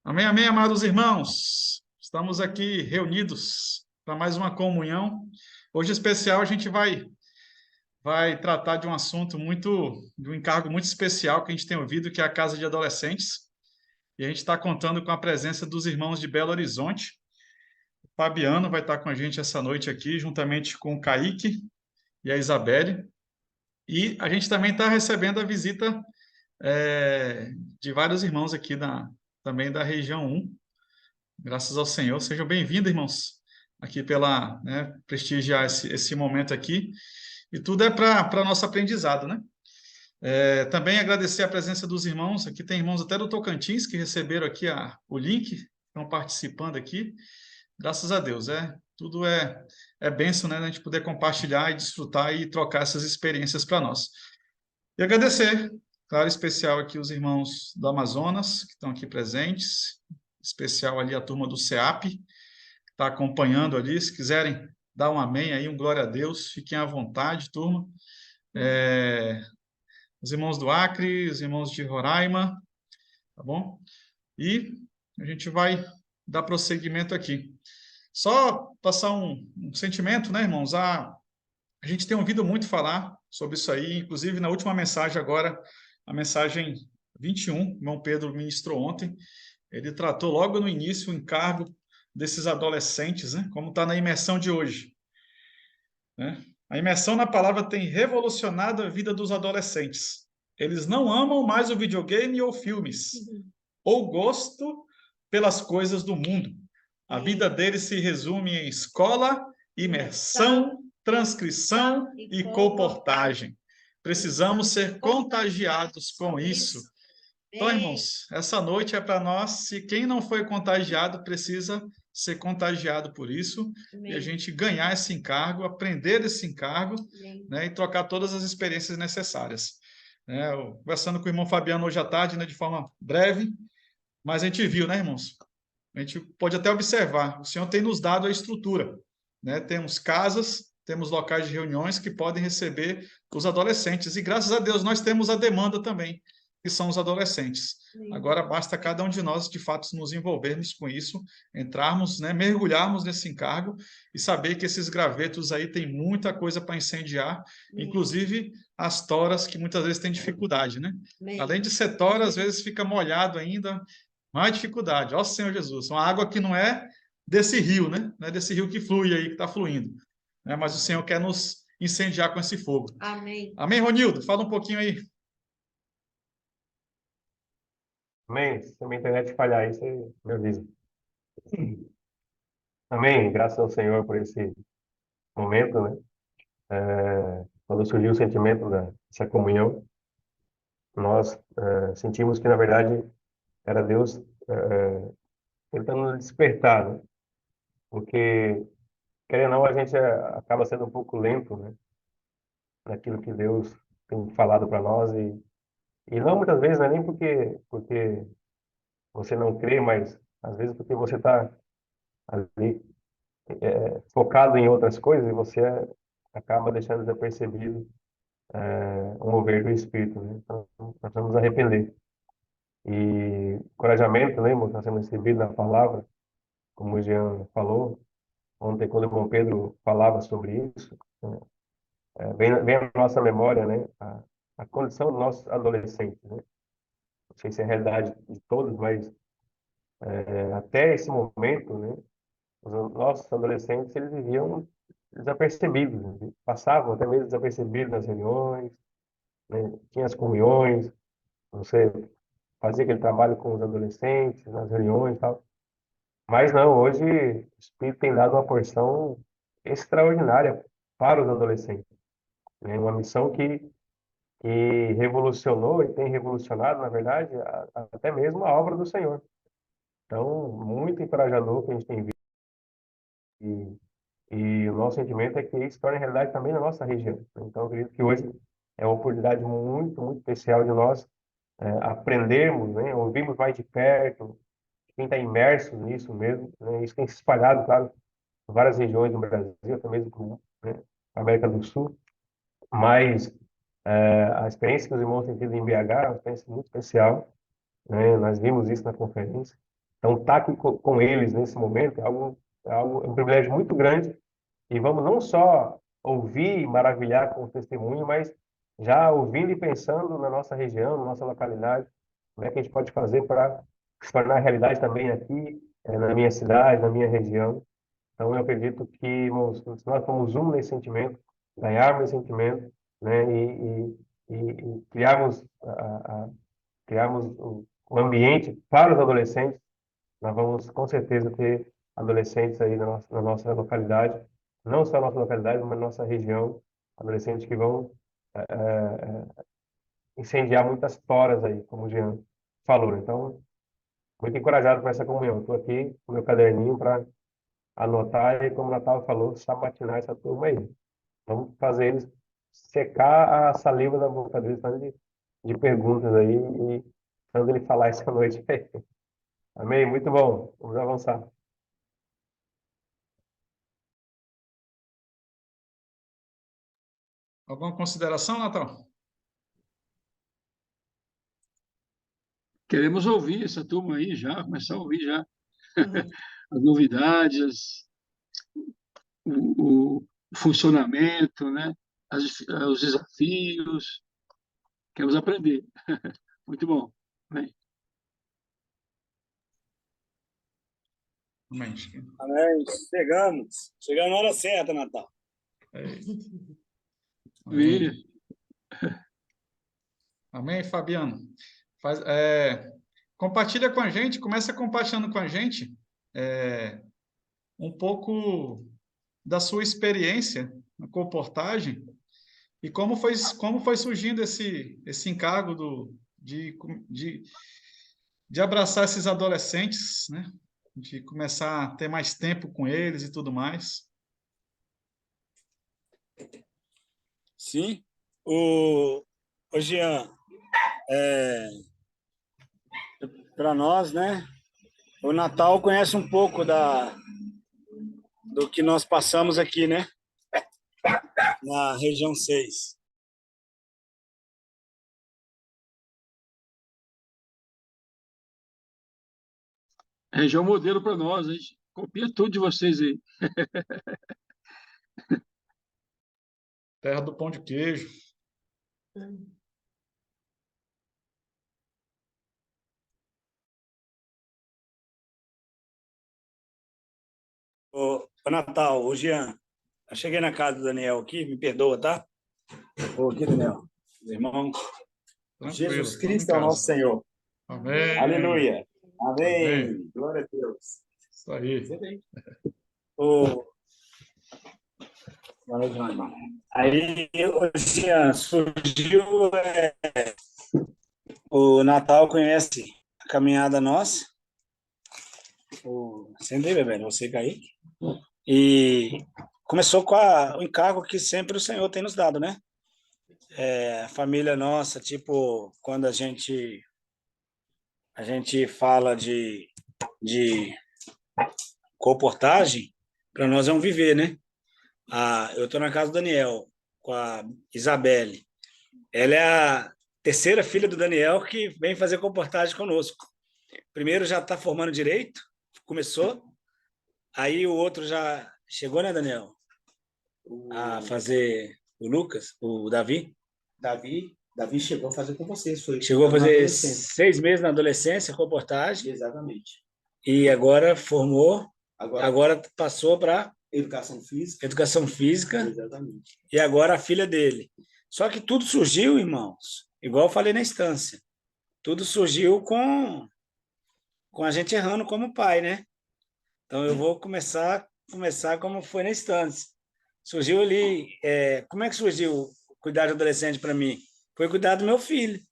Amém, amém, amados irmãos. Estamos aqui reunidos para mais uma comunhão. Hoje, em especial, a gente vai tratar de um assunto de um encargo muito especial que a gente tem ouvido, que é a Casa de Adolescentes. E a gente está contando com a presença dos irmãos de Belo Horizonte. O Fabiano vai estar com a gente essa noite aqui, juntamente com o Kaique e a Isabelle. E a gente também está recebendo a visita de vários irmãos aqui também da região 1. Graças ao Senhor. Sejam bem-vindos, irmãos, aqui prestigiar esse momento aqui. E tudo é para nosso aprendizado, né? Também agradecer a presença dos irmãos. Aqui tem irmãos até do Tocantins que receberam aqui o link, estão participando aqui. Graças a Deus, tudo é bênção, né? A gente poder compartilhar e desfrutar e trocar essas experiências para nós. E agradecer, claro, especial aqui os irmãos do Amazonas, que estão aqui presentes, especial ali a turma do CEAP, que está acompanhando ali. Se quiserem dar um amém aí, um glória a Deus, fiquem à vontade, turma. Os irmãos do Acre, os irmãos de Roraima, tá bom? E a gente vai dar prosseguimento aqui. Só passar um sentimento, né, irmãos? A gente tem ouvido muito falar sobre isso aí, inclusive na última mensagem agora, a mensagem 21, o irmão Pedro ministrou ontem, ele tratou logo no início o encargo desses adolescentes, né? Como está na imersão de hoje, né? A imersão na palavra tem revolucionado a vida dos adolescentes. Eles não amam mais o videogame ou filmes, ou gosto pelas coisas do mundo. A vida deles se resume em escola, imersão, transcrição e comportagem. Precisamos ser contagiados com isso. Então, irmãos, essa noite é para nós. Se quem não foi contagiado, precisa ser contagiado por isso. Amém. E a gente ganhar esse encargo, aprender esse encargo, né, e trocar todas as experiências necessárias. Conversando com o irmão Fabiano hoje à tarde, né, de forma breve, mas a gente viu, né, irmãos? A gente pode até observar, o Senhor tem nos dado a estrutura, né? Temos casas, temos locais de reuniões que podem receber os adolescentes, e graças a Deus nós temos a demanda também, que são os adolescentes. Sim. Agora basta cada um de nós, de fato, nos envolvermos com isso, entrarmos, né, mergulharmos nesse encargo e saber que esses gravetos aí têm muita coisa para incendiar, sim, inclusive as toras, que muitas vezes têm dificuldade, né? Sim. Além de ser tora, às vezes fica molhado ainda, mais dificuldade. Ó Senhor Jesus, uma água que não é desse rio, né? Não é desse rio que flui aí, que está fluindo, né? Mas o Senhor quer nos incendiar com esse fogo. Amém. Amém, Ronildo? Fala um pouquinho aí. Amém. Se a minha internet falhar aí, você me avisa. Amém. Graças ao Senhor por esse momento, né? Quando surgiu o sentimento dessa comunhão, nós sentimos que, na verdade, era Deus tentando nos despertar, né? Porque, querendo ou não, a gente acaba sendo um pouco lento, né? Naquilo que Deus tem falado para nós e não muitas vezes, não é nem porque você não crê, mas às vezes porque você está ali focado em outras coisas e você acaba deixando desapercebido o mover do Espírito, né? Então, nós vamos nos arrepender. E encorajamento, lembra, nós temos recebido na palavra, como o Jean falou, ontem quando o irmão Pedro falava sobre isso, né? Vem à nossa memória, né? A condição dos nossos adolescentes, né? Não sei se é a realidade de todos, mas até esse momento, né? Os nossos adolescentes, eles viviam desapercebidos, né? Passavam até mesmo desapercebidos nas reuniões, né? Tinha as comunhões, você fazia aquele trabalho com os adolescentes, nas reuniões e tal. Mas não, hoje o Espírito tem dado uma porção extraordinária para os adolescentes, né? Uma missão que revolucionou e tem revolucionado, na verdade, até mesmo a obra do Senhor. Então, muito encorajador que a gente tem visto. E o nosso sentimento é que isso torne realidade também na nossa região. Então, eu acredito que hoje é uma oportunidade muito, muito especial de nós aprendermos, né, ouvirmos mais de perto, quem está imerso nisso mesmo, né, isso tem se espalhado, claro, em várias regiões do Brasil, até mesmo né, na América do Sul, mas a experiência que os irmãos têm tido em BH é uma experiência muito especial, né, nós vimos isso na conferência, Então, estar aqui com eles nesse momento é um privilégio muito grande. E vamos não só ouvir e maravilhar com o testemunho, mas já ouvindo e pensando na nossa região, na nossa localidade, como é que a gente pode fazer para se tornar realidade também aqui, na minha cidade, na minha região. Então, eu acredito que, irmãos, se nós formos um nesse sentimento, ganharmos esse sentimento, né, e criarmos o ambiente para os adolescentes, nós vamos com certeza ter adolescentes aí na nossa localidade, não só na nossa localidade, mas na nossa região, adolescentes que vão incendiar muitas toras aí, como o Jean falou. Então, muito encorajado com essa comunhão. Estou aqui com o meu caderninho para anotar e, como o Natal falou, sabatinar essa turma aí. Vamos fazer eles secar a saliva da boca deles, tanto de perguntas aí, e quando ele falar essa noite aí. Amém? Muito bom. Vamos avançar. Alguma consideração, Natal? Queremos ouvir essa turma aí já, começar a ouvir já as novidades, o funcionamento, né? Os desafios. Queremos aprender. Muito bom. Amém. Amém. Amém. Chegamos. Chegamos na hora certa, Natal. Amém. Amém. Amém, Fabiano. Compartilha com a gente, começa compartilhando com a gente um pouco da sua experiência na comportagem e como foi surgindo esse encargo de abraçar esses adolescentes, né? De começar a ter mais tempo com eles e tudo mais. Sim. O Jean, para nós, né? O Natal conhece um pouco do que nós passamos aqui, né? Na região 6. Região modelo para nós, a gente copia tudo de vocês aí. Terra do pão de queijo. Ô, Natal, o Jean, eu cheguei na casa do Daniel aqui, me perdoa, tá? Aqui, Daniel, irmão. Tranquilo, Jesus estamos em Cristo é o casa. nosso Senhor. Amém. Aleluia. Amém. Amém. Glória a Deus. Isso aí. Aí, hoje, surgiu o Natal, conhece a caminhada nossa. Senta aí, bebê, você cair. E começou com o encargo que sempre o Senhor tem nos dado, né? A família nossa, tipo, quando a gente fala de comportagem, para nós é um viver, né? Eu estou na casa do Daniel, com a Isabelle. Ela é a terceira filha do Daniel que vem fazer comportagem conosco. Primeiro já está formando direito, começou. Aí o outro já chegou, né, Daniel? A fazer o Lucas, o Davi. Davi chegou a fazer com vocês. Chegou a fazer 6 meses na adolescência, comportagem. Exatamente. E agora formou, agora passou para Educação física. Educação física. Exatamente. E agora a filha dele. Só que tudo surgiu, irmãos, igual eu falei na instância. Tudo surgiu com a gente errando como pai, né? Então eu vou começar como foi na instância. Surgiu ali, como é que surgiu cuidar de adolescente para mim? Foi cuidar do meu filho.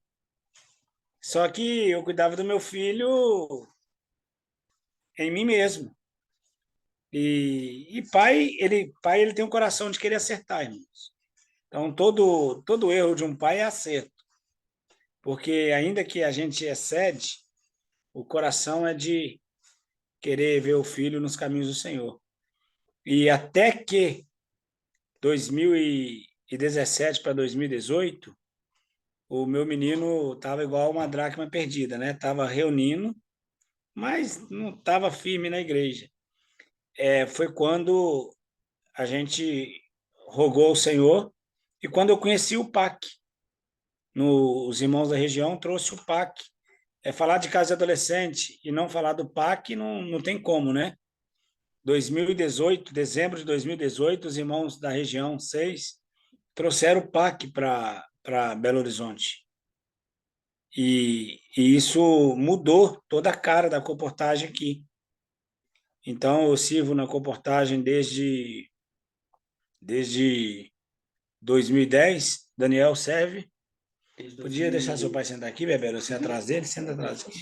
Só que eu cuidava do meu filho em mim mesmo. E pai ele tem um coração de querer acertar, irmãos. Então, todo erro de um pai é acerto. Porque ainda que a gente excede, o coração é de querer ver o filho nos caminhos do Senhor. E até que 2017 para 2018, o meu menino estava igual uma dracma perdida, né? Estava reunindo mas não estava firme na igreja. Foi quando a gente rogou ao Senhor e quando eu conheci o PAC. Os irmãos da região trouxe o PAC. Falar de casa de adolescente e não falar do PAC não tem como, né? 2018, dezembro de 2018, os irmãos da região 6 trouxeram o PAC para Belo Horizonte. E isso mudou toda a cara da comportagem aqui. Então, eu sirvo na comportagem desde 2010. Daniel serve. Podia deixar seu pai sentar aqui, Bebel? Você atrás dele? Senta atrás aqui.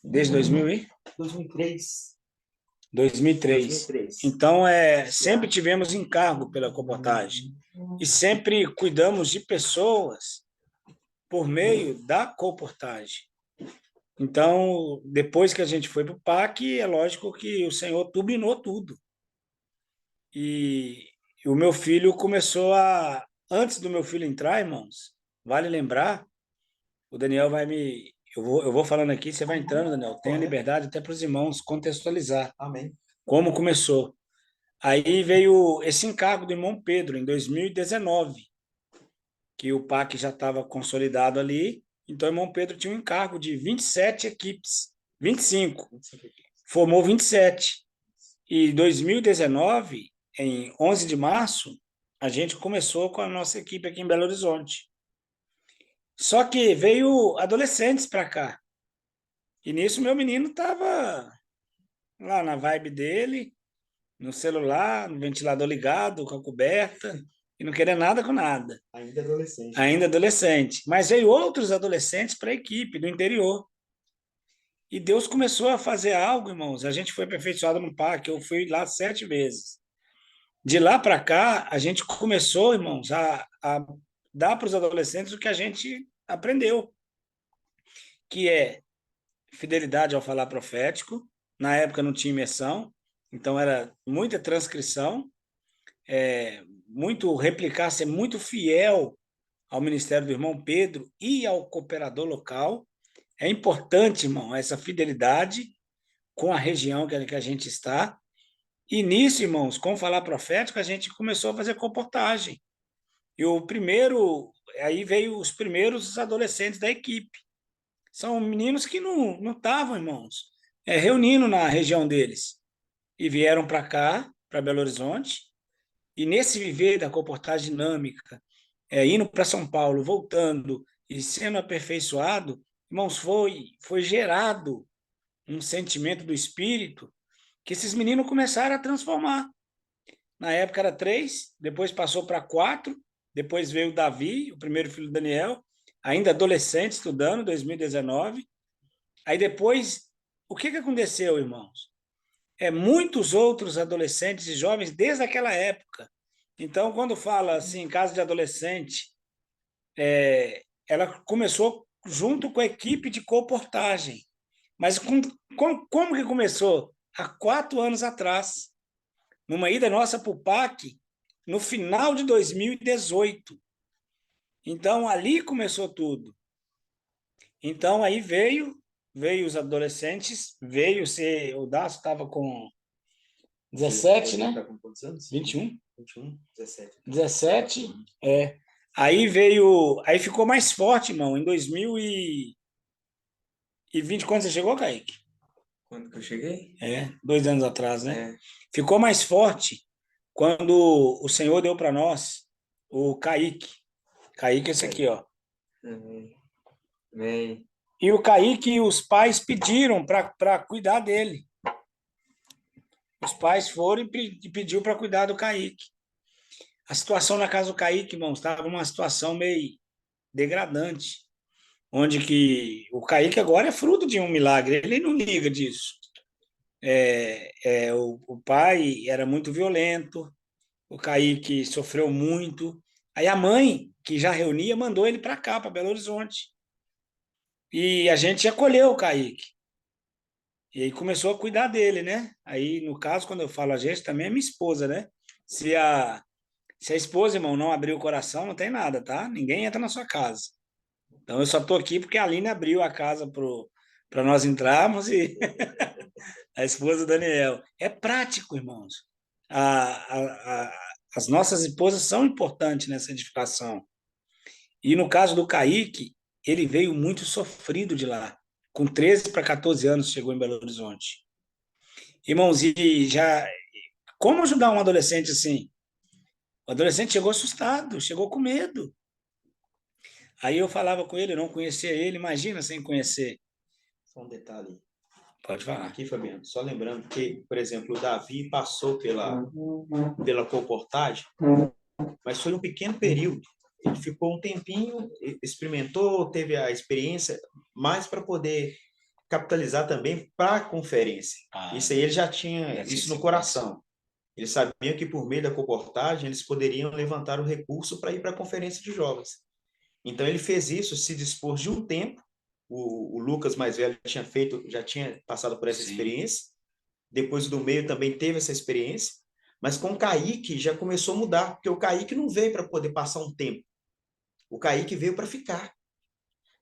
Desde 2003. 2003. Então, sempre tivemos encargo pela comportagem. E sempre cuidamos de pessoas por meio da comportagem. Então, depois que a gente foi para o PAC, é lógico que o Senhor turbinou tudo. E o meu filho começou a... Antes do meu filho entrar, irmãos, vale lembrar, o Daniel vai me... Eu vou falando aqui, você vai entrando, Daniel. Tenha liberdade até para os irmãos contextualizar. Amém. Como começou. Aí veio esse encargo do irmão Pedro, em 2019, que o PAC já estava consolidado ali. Então, o irmão Pedro tinha um encargo de 27 equipes, 25. Formou 27. E em 2019, em 11 de março, a gente começou com a nossa equipe aqui em Belo Horizonte. Só que veio adolescentes para cá. E nisso meu menino estava lá na vibe dele, no celular, no ventilador ligado, com a coberta, e não queria nada com nada. Ainda adolescente. Ainda adolescente. Mas veio outros adolescentes para a equipe do interior. E Deus começou a fazer algo, irmãos. A gente foi aperfeiçoado no PAC, eu fui lá 7 vezes. De lá para cá, a gente começou, irmãos, a dar para os adolescentes o que a gente aprendeu, que é fidelidade ao falar profético. Na época não tinha imersão, então era muita transcrição, muito replicar, ser muito fiel ao ministério do irmão Pedro e ao cooperador local. É importante, irmão, essa fidelidade com a região que a gente está. E nisso, irmãos, com falar profético, a gente começou a fazer comportagem. E aí veio os primeiros adolescentes da equipe. São meninos que não estavam, irmãos, reunindo na região deles. E vieram para cá, para Belo Horizonte, e nesse viver da comportagem dinâmica, indo para São Paulo, voltando e sendo aperfeiçoado, irmãos, foi gerado um sentimento do Espírito que esses meninos começaram a transformar. Na época era 3, depois passou para 4, depois veio o Davi, o primeiro filho do Daniel, ainda adolescente, estudando, 2019. Aí depois, o que aconteceu, irmãos? Muitos outros adolescentes e jovens desde aquela época. Então, quando fala assim, caso de adolescente, ela começou junto com a equipe de comportagem. Mas como que começou? Há 4 anos atrás, numa ida nossa para o PAC, no final de 2018. Então, ali começou tudo. Então, aí veio os adolescentes, o Daço estava com 17, né? Tá com quantos anos? 21. 21, 17. 17, Aí ficou mais forte, irmão, em 2020. Quando você chegou, Kaique? Quando que eu cheguei? 2 anos atrás, né? Ficou mais forte quando o Senhor deu para nós o Kaique. Kaique é esse aqui, ó. Amém. E o Kaique, os pais pediram para cuidar dele. Os pais foram e pediu para cuidar do Kaique. A situação na casa do Kaique, irmãos, estava uma situação meio degradante, onde que o Kaique agora é fruto de um milagre, ele não liga disso. O pai era muito violento, o Kaique sofreu muito. Aí a mãe, que já reunia, mandou ele para cá, para Belo Horizonte. E a gente acolheu o Kaique. E aí começou a cuidar dele, né? Aí, no caso, quando eu falo a gente, também é minha esposa, né? Se a esposa, irmão, não abrir o coração, não tem nada, tá? Ninguém entra na sua casa. Então, eu só estou aqui porque a Aline abriu a casa para nós entrarmos e a esposa do Daniel. É prático, irmãos. As nossas esposas são importantes nessa edificação. E no caso do Kaique, ele veio muito sofrido de lá. Com 13 para 14 anos chegou em Belo Horizonte. Irmãos, e já... Como ajudar um adolescente assim? O adolescente chegou assustado, chegou com medo. Aí eu falava com ele, eu não conhecia ele, imagina sem conhecer. Só um detalhe Pode falar. aqui, Fabiano. Só lembrando que, por exemplo, o Davi passou pela colportagem, mas foi um pequeno período. Ele ficou um tempinho, experimentou, teve a experiência, mas para poder capitalizar também para a conferência. Isso aí ele já tinha isso no coração. Eles sabiam que por meio da colportagem eles poderiam levantar o recurso para ir para a conferência de jovens. Então ele fez isso, se dispôs de um tempo. O Lucas mais velho já tinha passado por essa experiência. Depois do meio também teve essa experiência. Mas com o Kaique já começou a mudar, porque o Kaique não veio para poder passar um tempo. O Kaique veio para ficar.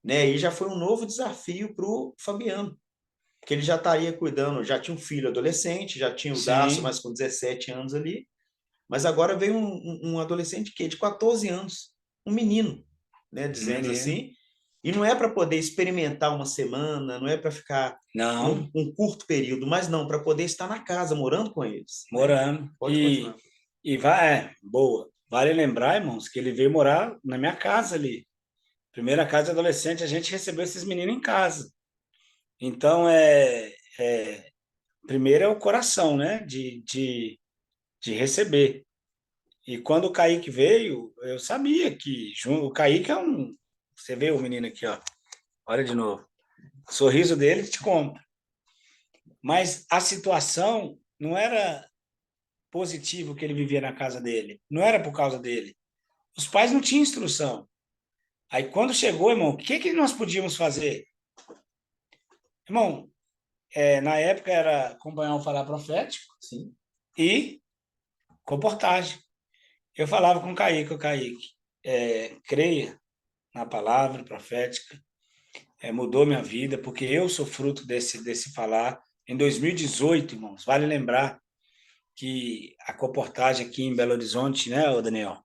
Né? E já foi um novo desafio para o Fabiano, porque ele já estaria cuidando, já tinha um filho adolescente, já tinha o Darcio, mas com 17 anos ali. Mas agora veio um adolescente de 14 anos, um menino, né? Dizendo assim. E não é para poder experimentar uma semana, não é para ficar um curto período, mas não, para poder estar na casa, morando com eles. Morando. Né? Pode continuar. E boa. Vale lembrar, irmãos, que ele veio morar na minha casa ali. Primeira casa de adolescente, a gente recebeu esses meninos em casa. Então, primeiro é o coração, né? De receber. E quando o Kaique veio, eu sabia que o Kaique é um... Você vê o menino aqui, ó. Olha de novo. O sorriso dele te compra. Mas a situação não era positivo que ele vivia na casa dele. Não era por causa dele. Os pais não tinham instrução. Aí quando chegou, irmão, o que nós podíamos fazer? Irmão, na época era acompanhar o falar profético. Sim. E comportagem. Eu falava com o Kaique, creia na palavra profética, mudou minha vida, porque eu sou fruto desse falar. Em 2018, irmãos, vale lembrar que a comportagem aqui em Belo Horizonte, né, Daniel?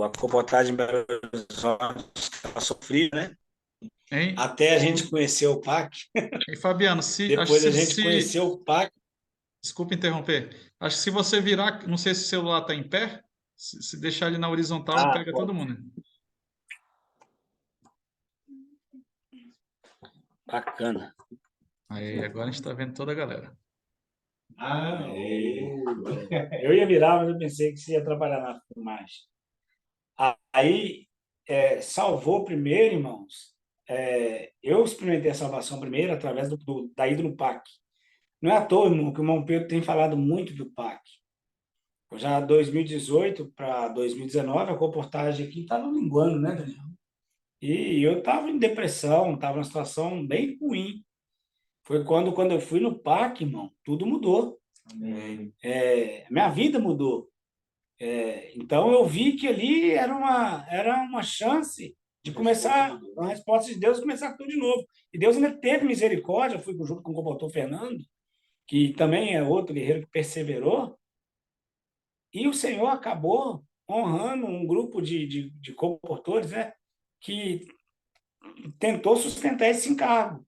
A comportagem em Belo Horizonte estava sofrida, né? Hein? Até a gente conhecer o PAC. E Fabiano, Depois a gente conheceu o PAC. Desculpa interromper. Acho que se você virar, não sei se o celular está em pé, se deixar ele na horizontal, pega pode. todo mundo. Bacana. Aí, agora a gente está vendo toda a galera. Eu ia virar, mas eu pensei que você ia trabalhar na filmagem. Aí, salvou primeiro, irmãos. Eu experimentei a salvação primeiro através da ida no PAC. Não é à toa, irmão, que o irmão Pedro tem falado muito do PAC. Já 2018 para 2019, a comportagem aqui estava linguando, né, Daniel? E eu estava em depressão, estava numa situação bem ruim. Foi quando eu fui no PAC, irmão, tudo mudou. Minha vida mudou. Então eu vi que ali era uma chance de começar, uma resposta de Deus, começar tudo de novo. E Deus ainda teve misericórdia. Eu fui junto com o comportor Fernando, que também é outro guerreiro que perseverou. E o Senhor acabou honrando um grupo de comportores, né, que tentou sustentar esse encargo.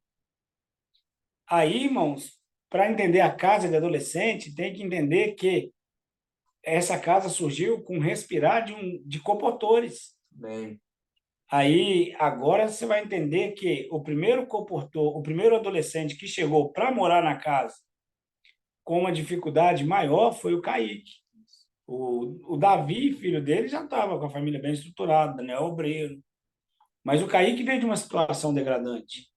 Aí, irmãos, para entender a casa de adolescente, tem que entender que essa casa surgiu com respirar de comportores. Bem. Aí, agora você vai entender que o primeiro comportor, o primeiro adolescente que chegou para morar na casa com uma dificuldade maior foi o Kaique. O Davi, filho dele, já estava com a família bem estruturada, né? Obreiro. Mas o Kaique veio de uma situação degradante.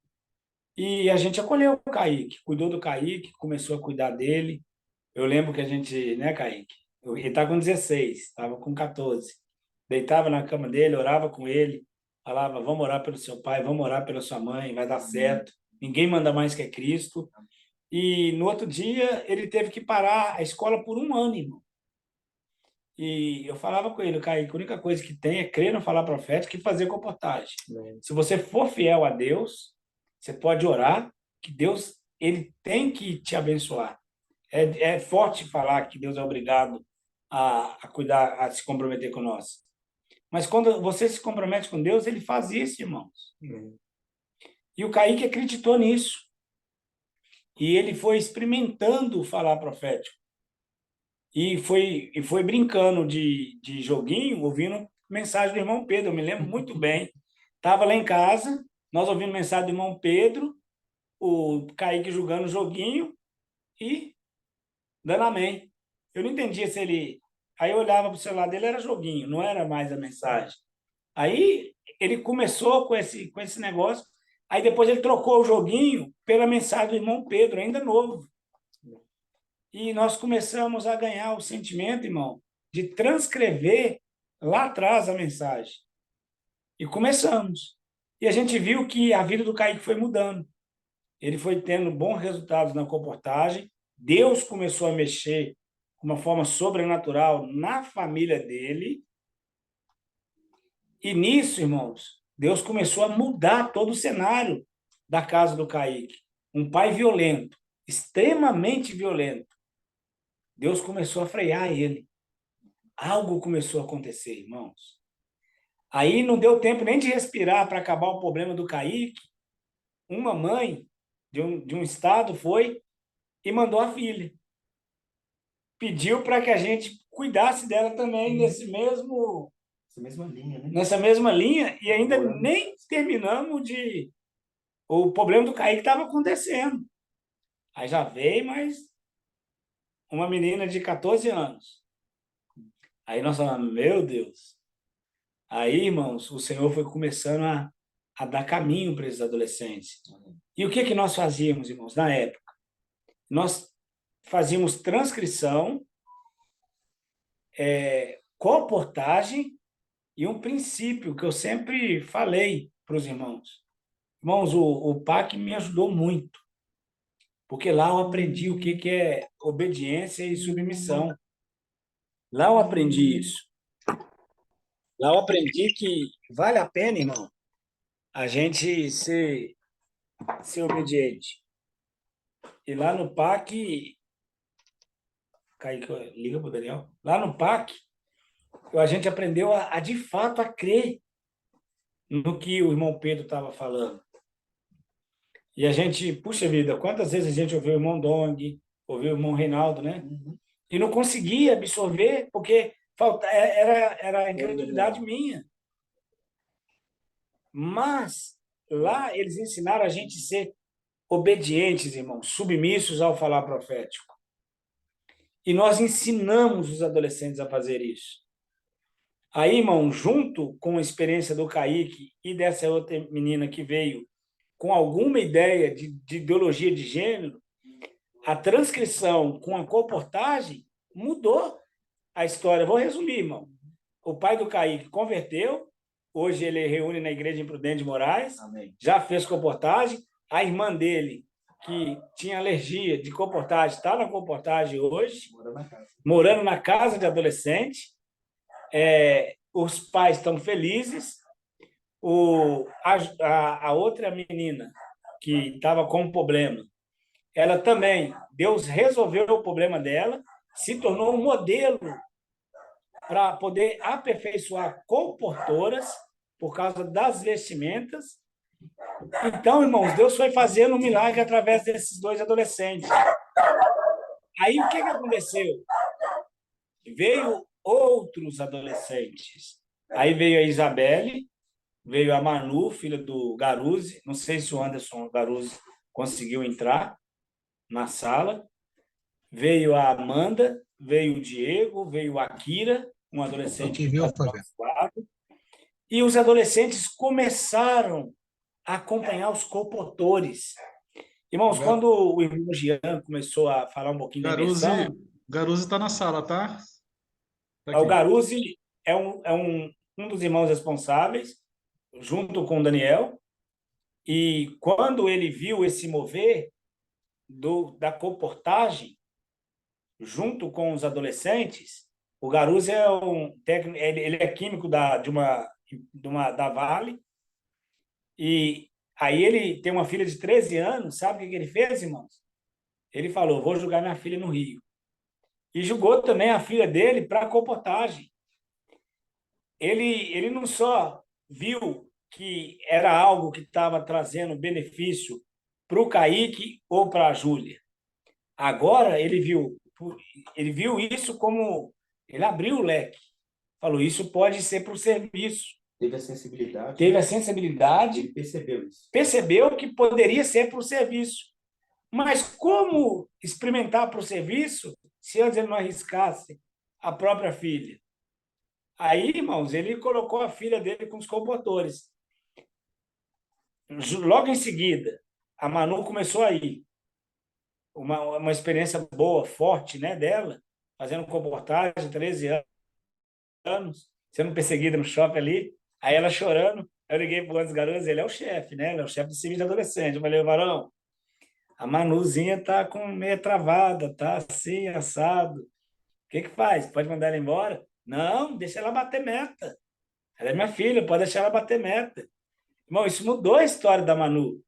E a gente acolheu o Kaique, cuidou do Kaique, começou a cuidar dele. Eu lembro que a gente, né, Kaique? Ele estava com 16, estava com 14. Deitava na cama dele, orava com ele, falava: vamos orar pelo seu pai, vamos orar pela sua mãe, vai dar certo. Ninguém manda mais que é Cristo. E no outro dia, ele teve que parar a escola por um ano, irmão. E eu falava com ele: Kaique, a única coisa que tem é crer no falar profético e fazer comportagem. Se você for fiel a Deus, Você pode orar, que Deus ele tem que te abençoar. É forte falar que Deus é obrigado a cuidar, a se comprometer com nós. Mas quando você se compromete com Deus, ele faz isso, irmãos. E o Kaique acreditou nisso. E ele foi experimentando falar profético. E foi brincando de joguinho, ouvindo mensagem do irmão Pedro. Eu me lembro muito bem. Estava lá em casa, nós ouvindo mensagem do irmão Pedro, o Kaique jogando o joguinho e dando amém. Eu não entendia se ele... Aí eu olhava para o celular dele, era joguinho, não era mais a mensagem. Aí ele começou com esse negócio, aí depois ele trocou o joguinho pela mensagem do irmão Pedro, ainda novo. E nós começamos a ganhar o sentimento, irmão, de transcrever lá atrás a mensagem. E começamos. E a gente viu que a vida do Kaique foi mudando. Ele foi tendo bons resultados na comportagem. Deus começou a mexer de uma forma sobrenatural na família dele. E nisso, irmãos, Deus começou a mudar todo o cenário da casa do Kaique. Um pai violento, extremamente violento. Deus começou a frear ele. Algo começou a acontecer, irmãos. Aí não deu tempo nem de respirar para acabar o problema do Kaique. Uma mãe de um estado foi e mandou a filha. Pediu para que a gente cuidasse dela também nessa mesma linha, né? Nessa mesma linha, e ainda nem terminamos de... O problema do Kaique estava acontecendo. Aí já veio mais uma menina de 14 anos. Aí nós falamos, meu Deus. Aí, irmãos, o Senhor foi começando a dar caminho para esses adolescentes. E o que nós fazíamos, irmãos, na época? Nós fazíamos transcrição, comportagem e um princípio que eu sempre falei para os irmãos. Irmãos, o PAC me ajudou muito, porque lá eu aprendi o que é obediência e submissão. Lá eu aprendi isso. Lá eu aprendi que vale a pena, irmão, a gente ser obediente. E lá no PAC, Kaique, liga para o Daniel. Lá no PAC, a gente aprendeu de fato a crer no que o irmão Pedro estava falando. E a gente, puxa vida, quantas vezes a gente ouviu o irmão Dong, ouviu o irmão Reinaldo, né? E não conseguia absorver, porque era a incredulidade minha. Mas lá eles ensinaram a gente a ser obedientes, irmãos, submissos ao falar profético. E nós ensinamos os adolescentes a fazer isso. Aí, irmão, junto com a experiência do Kaique e dessa outra menina que veio com alguma ideia de ideologia de gênero, a transcrição com a comportagem mudou a história. Vou resumir, irmão. O pai do Kaique converteu, hoje ele reúne na igreja em Prudente de Moraes. Amém. Já fez comportagem. A irmã dele, que tinha alergia de comportagem, está na comportagem hoje, morando na casa de adolescente. Os pais estão felizes. A outra menina que estava com um problema, ela também, Deus resolveu o problema dela, se tornou um modelo para poder aperfeiçoar comportoras por causa das vestimentas. Então, irmãos, Deus foi fazendo um milagre através desses dois adolescentes. Aí, o que aconteceu? Veio outros adolescentes. Aí veio a Isabelle, veio a Manu, filha do Garuzzi. Não sei se o Anderson Garuzzi conseguiu entrar na sala. Veio a Amanda, veio o Diego, veio a Akira, um adolescente que viu, e os adolescentes começaram a acompanhar os comportores. Irmãos, quando o irmão Jean começou a falar um pouquinho da missão... Garuzzi está na sala, tá? O Garuzzi é um dos irmãos responsáveis, junto com o Daniel, e quando ele viu esse mover da comportagem, junto com os adolescentes, o Garuzzi é um técnico, ele é químico da Vale, e Aí ele tem uma filha de 13 anos, sabe o que ele fez, irmãos? Ele falou, vou jogar minha filha no Rio. E jogou também a filha dele para a comportagem. Ele não só viu que era algo que estava trazendo benefício para o Kaique ou para a Júlia. Agora ele viu isso como... Ele abriu o leque. Falou, isso pode ser para o serviço. Teve a sensibilidade. Teve a sensibilidade. Ele percebeu isso. Percebeu que poderia ser para o serviço. Mas como experimentar para o serviço se antes ele não arriscasse a própria filha? Aí, irmãos, ele colocou a filha dele com os comportores. Logo em seguida, a Manu começou a ir. Uma experiência boa, forte, né, dela, fazendo comportagem, 13 anos, sendo perseguida no shopping ali. Aí ela chorando, eu liguei para o Andes Garotos, ele é o chefe, né? Ele é o chefe do serviço de adolescente. Eu falei, Varão, a Manuzinha tá com meia travada, tá assim, assado. O que faz? Pode mandar ela embora? Não, deixa ela bater meta. Ela é minha filha, pode deixar ela bater meta. Irmão, isso mudou a história da Manu.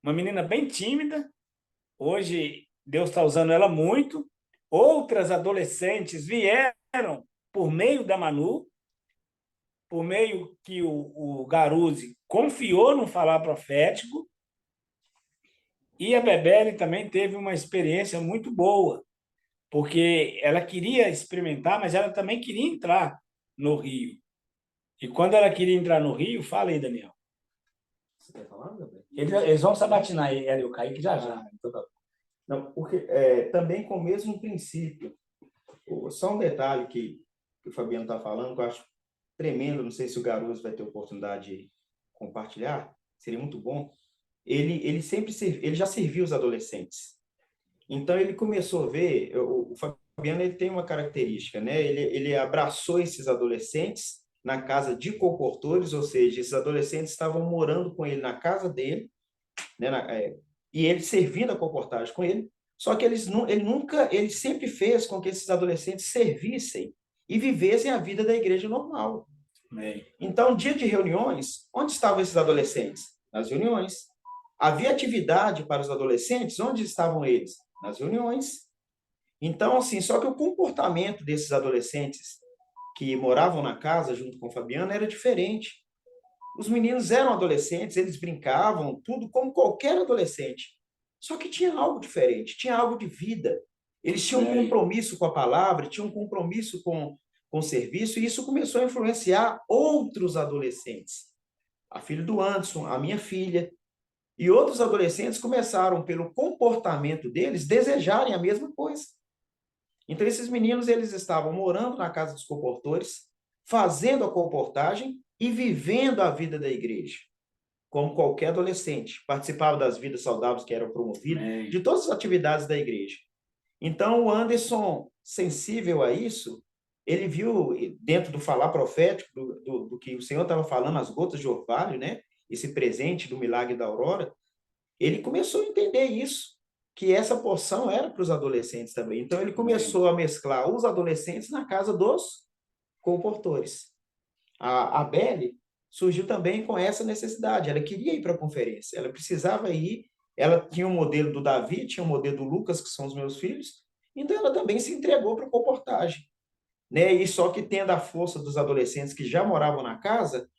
Uma menina bem tímida. Hoje, Deus está usando ela muito. Outras adolescentes vieram por meio da Manu, por meio que o Garuzzi confiou no falar profético. E a Bebele também teve uma experiência muito boa, porque ela queria experimentar, mas ela também queria entrar no Rio. E quando ela queria entrar no Rio, fala aí, Daniel. Você quer falar, Gabriel? Eles vão sabatinar ela e o Kaique já já. Então tá. Não, porque também com o mesmo princípio. Só um detalhe que o Fabiano está falando, que eu acho tremendo, não sei se o Garoto vai ter oportunidade de compartilhar, seria muito bom. Ele já serviu os adolescentes. Então, ele começou a ver, o Fabiano ele tem uma característica, né? Ele abraçou esses adolescentes na casa de comportores, ou seja, esses adolescentes estavam morando com ele na casa dele, né? E ele servindo a comportagem com ele, só que ele sempre fez com que esses adolescentes servissem e vivessem a vida da igreja normal. Então, dia de reuniões, onde estavam esses adolescentes? Nas reuniões. Havia atividade para os adolescentes, onde estavam eles? Nas reuniões. Então, assim, só que o comportamento desses adolescentes que moravam na casa junto com o Fabiano era diferente. Os meninos eram adolescentes, eles brincavam, tudo como qualquer adolescente. Só que tinha algo diferente, tinha algo de vida. Eles tinham um compromisso com a palavra, tinham um compromisso com o serviço, e isso começou a influenciar outros adolescentes. A filha do Anderson, a minha filha, e outros adolescentes começaram, pelo comportamento deles, desejarem a mesma coisa. Então, esses meninos, eles estavam morando na casa dos comportores, fazendo a comportagem e vivendo a vida da igreja, como qualquer adolescente. Participava das vidas saudáveis que eram promovidas, de todas as atividades da igreja. Então, o Anderson, sensível a isso, ele viu, dentro do falar profético, do que o Senhor estava falando, as gotas de orvalho, né? Esse presente do milagre da aurora, ele começou a entender isso, que essa porção era para os adolescentes também. Então, ele começou a mesclar os adolescentes na casa dos comportores. A Belle surgiu também com essa necessidade. Ela queria ir para a conferência, ela precisava ir. Ela tinha um modelo do Davi, tinha um modelo do Lucas, que são os meus filhos, então ela também se entregou para a comportagem. Né? E só que, tendo a força dos adolescentes que já moravam na casa,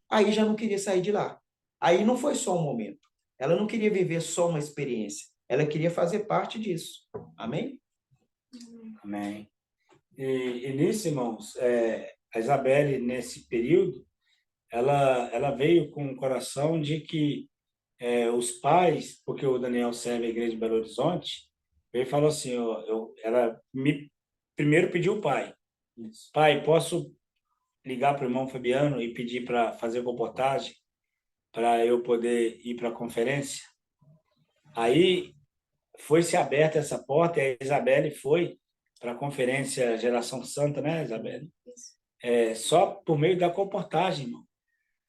aí já não queria sair de lá. Aí não foi só um momento. Ela não queria viver só uma experiência. Ela queria fazer parte disso. Amém? Amém. E nisso, irmãos, a Isabelle, nesse período, ela veio com o coração de que os pais, porque o Daniel serve a igreja de Belo Horizonte, veio e falou assim, ela primeiro pediu o pai. Isso. Pai, posso ligar para o irmão Fabiano e pedir para fazer comportagem, para eu poder ir para a conferência? Aí foi-se aberta essa porta e a Isabelle foi para a conferência Geração Santa, né, Isabelle? Só por meio da comportagem, irmão.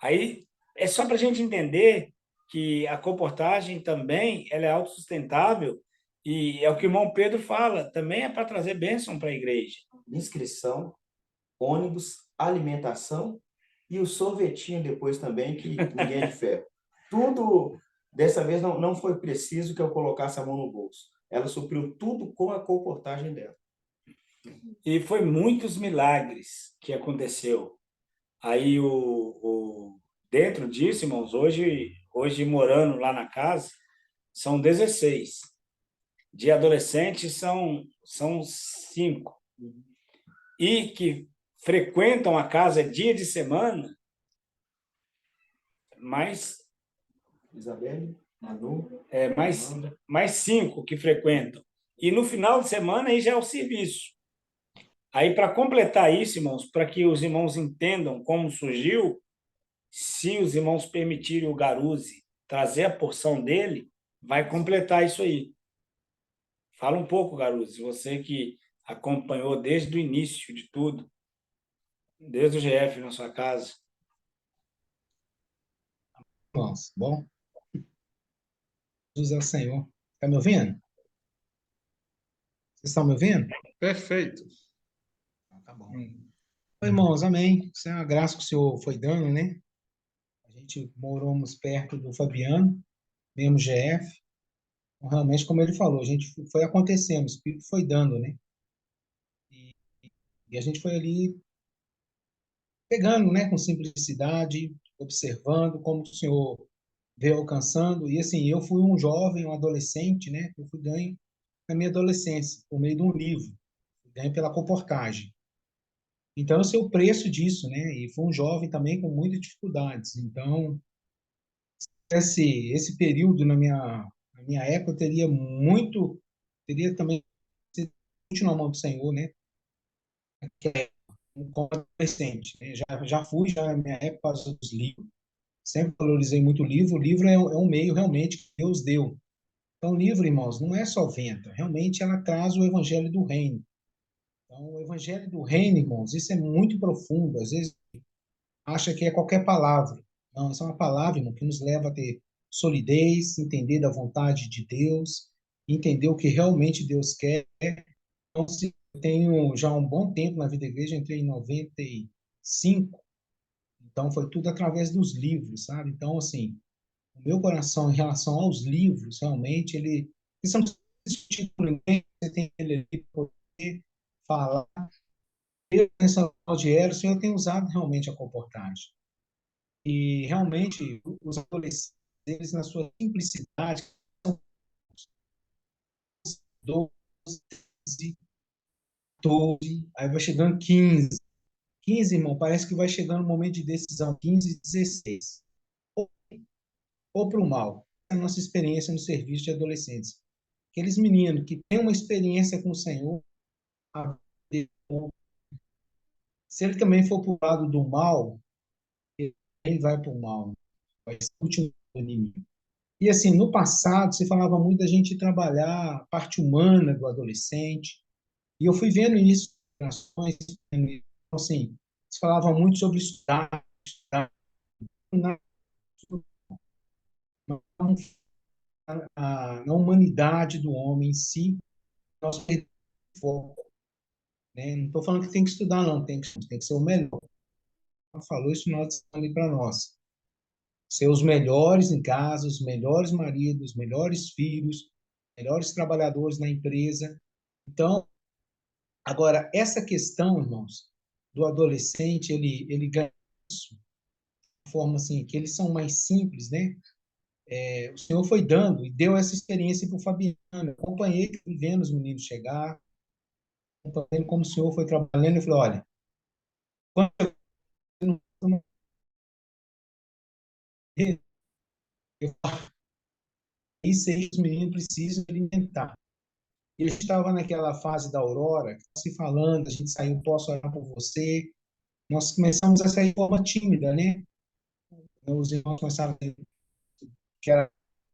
Aí é só para a gente entender que a comportagem também ela é autossustentável, e é o que o irmão Pedro fala, também é para trazer bênção para a igreja. Inscrição, ônibus, alimentação e o sorvetinho depois também, que ninguém é de ferro. tudo, dessa vez não foi preciso que eu colocasse a mão no bolso. Ela supriu tudo com a comportagem dela. E foi muitos milagres que aconteceu. Aí, dentro disso, irmãos, hoje morando lá na casa, são 16. De adolescentes são 5. E que frequentam a casa dia de semana, mais Isabelle, Manu, mais 5 que frequentam. E no final de semana aí já é o serviço. Aí, para completar isso, irmãos, para que os irmãos entendam como surgiu, se os irmãos permitirem o Garuzi trazer a porção dele, vai completar isso aí. Fala um pouco, Garuzi, você que acompanhou desde o início de tudo, desde o GF na sua casa. Nossa, bom. Jesus é o Senhor. Está me ouvindo? Vocês estão me ouvindo? Perfeito. Tá bom. Oi, irmãos, amém. Isso é uma graça que o Senhor foi dando, né? A gente moramos perto do Fabiano, mesmo GF. Então, realmente, como ele falou, a gente foi acontecendo, o Espírito foi dando, né? E a gente foi ali pegando, né, com simplicidade, observando como o Senhor veio alcançando. E assim, eu fui um jovem, um adolescente, né? Eu fui ganho na minha adolescência, por meio de um livro, ganho pela comportagem. Então, eu sei o preço disso, né? E fui um jovem também com muitas dificuldades. Então, esse período na minha época teria também sido muito na mão do Senhor, né? Como adolescente, né? Já fui, já na minha época, por causa dos livros. Sempre valorizei muito o livro. O livro é um meio realmente que Deus deu. Então, o livro, irmãos, não é só venda. Realmente, ela traz o evangelho do reino. Então, o evangelho do reino, irmãos, isso é muito profundo. Às vezes, acha que é qualquer palavra. Não, essa é uma palavra, irmão, que nos leva a ter solidez, entender da vontade de Deus, entender o que realmente Deus quer. Então, se eu tenho já um bom tempo na vida da igreja, entrei em 95, então foi tudo através dos livros, sabe? Então, assim, o meu coração em relação aos livros, realmente, eles são títulos, você tem ele ali para poder falar. Eu, nessa de era, o Senhor tem usado realmente a comportagem. E realmente, os adolescentes, eles, na sua simplicidade, são 12, 12, aí vai chegando 15. 15, irmão, parece que vai chegando o momento de decisão, 15, 16. Ou para o mal. A nossa experiência no serviço de adolescentes. Aqueles meninos que têm uma experiência com o Senhor, se ele também for para o lado do mal, ele vai para o mal. Vai ser o último inimigo. E assim, no passado, se falava muito da gente trabalhar a parte humana do adolescente. E eu fui vendo isso, então, assim, se falava muito sobre estudar, estudar na, na humanidade do homem em si, nós perdemos o foco, né? Não estou falando que tem que estudar, não, tem que ser o melhor. Ela falou isso nós ali para nós. Ser os melhores em casa, os melhores maridos, os melhores filhos, melhores trabalhadores na empresa. Então, agora, essa questão, irmãos, do adolescente, ele ganha isso de forma assim, que eles são mais simples, né? O Senhor foi dando e deu essa experiência para o Fabiano. Eu acompanhei vendo os meninos chegar, acompanhando como o Senhor foi trabalhando. Eu falei, olha, quando eu isso aí os meninos precisam alimentar. Ele estava naquela fase da aurora, se falando, a gente saiu, posso orar por você. Nós começamos a sair de forma tímida, né? Os irmãos começaram a que era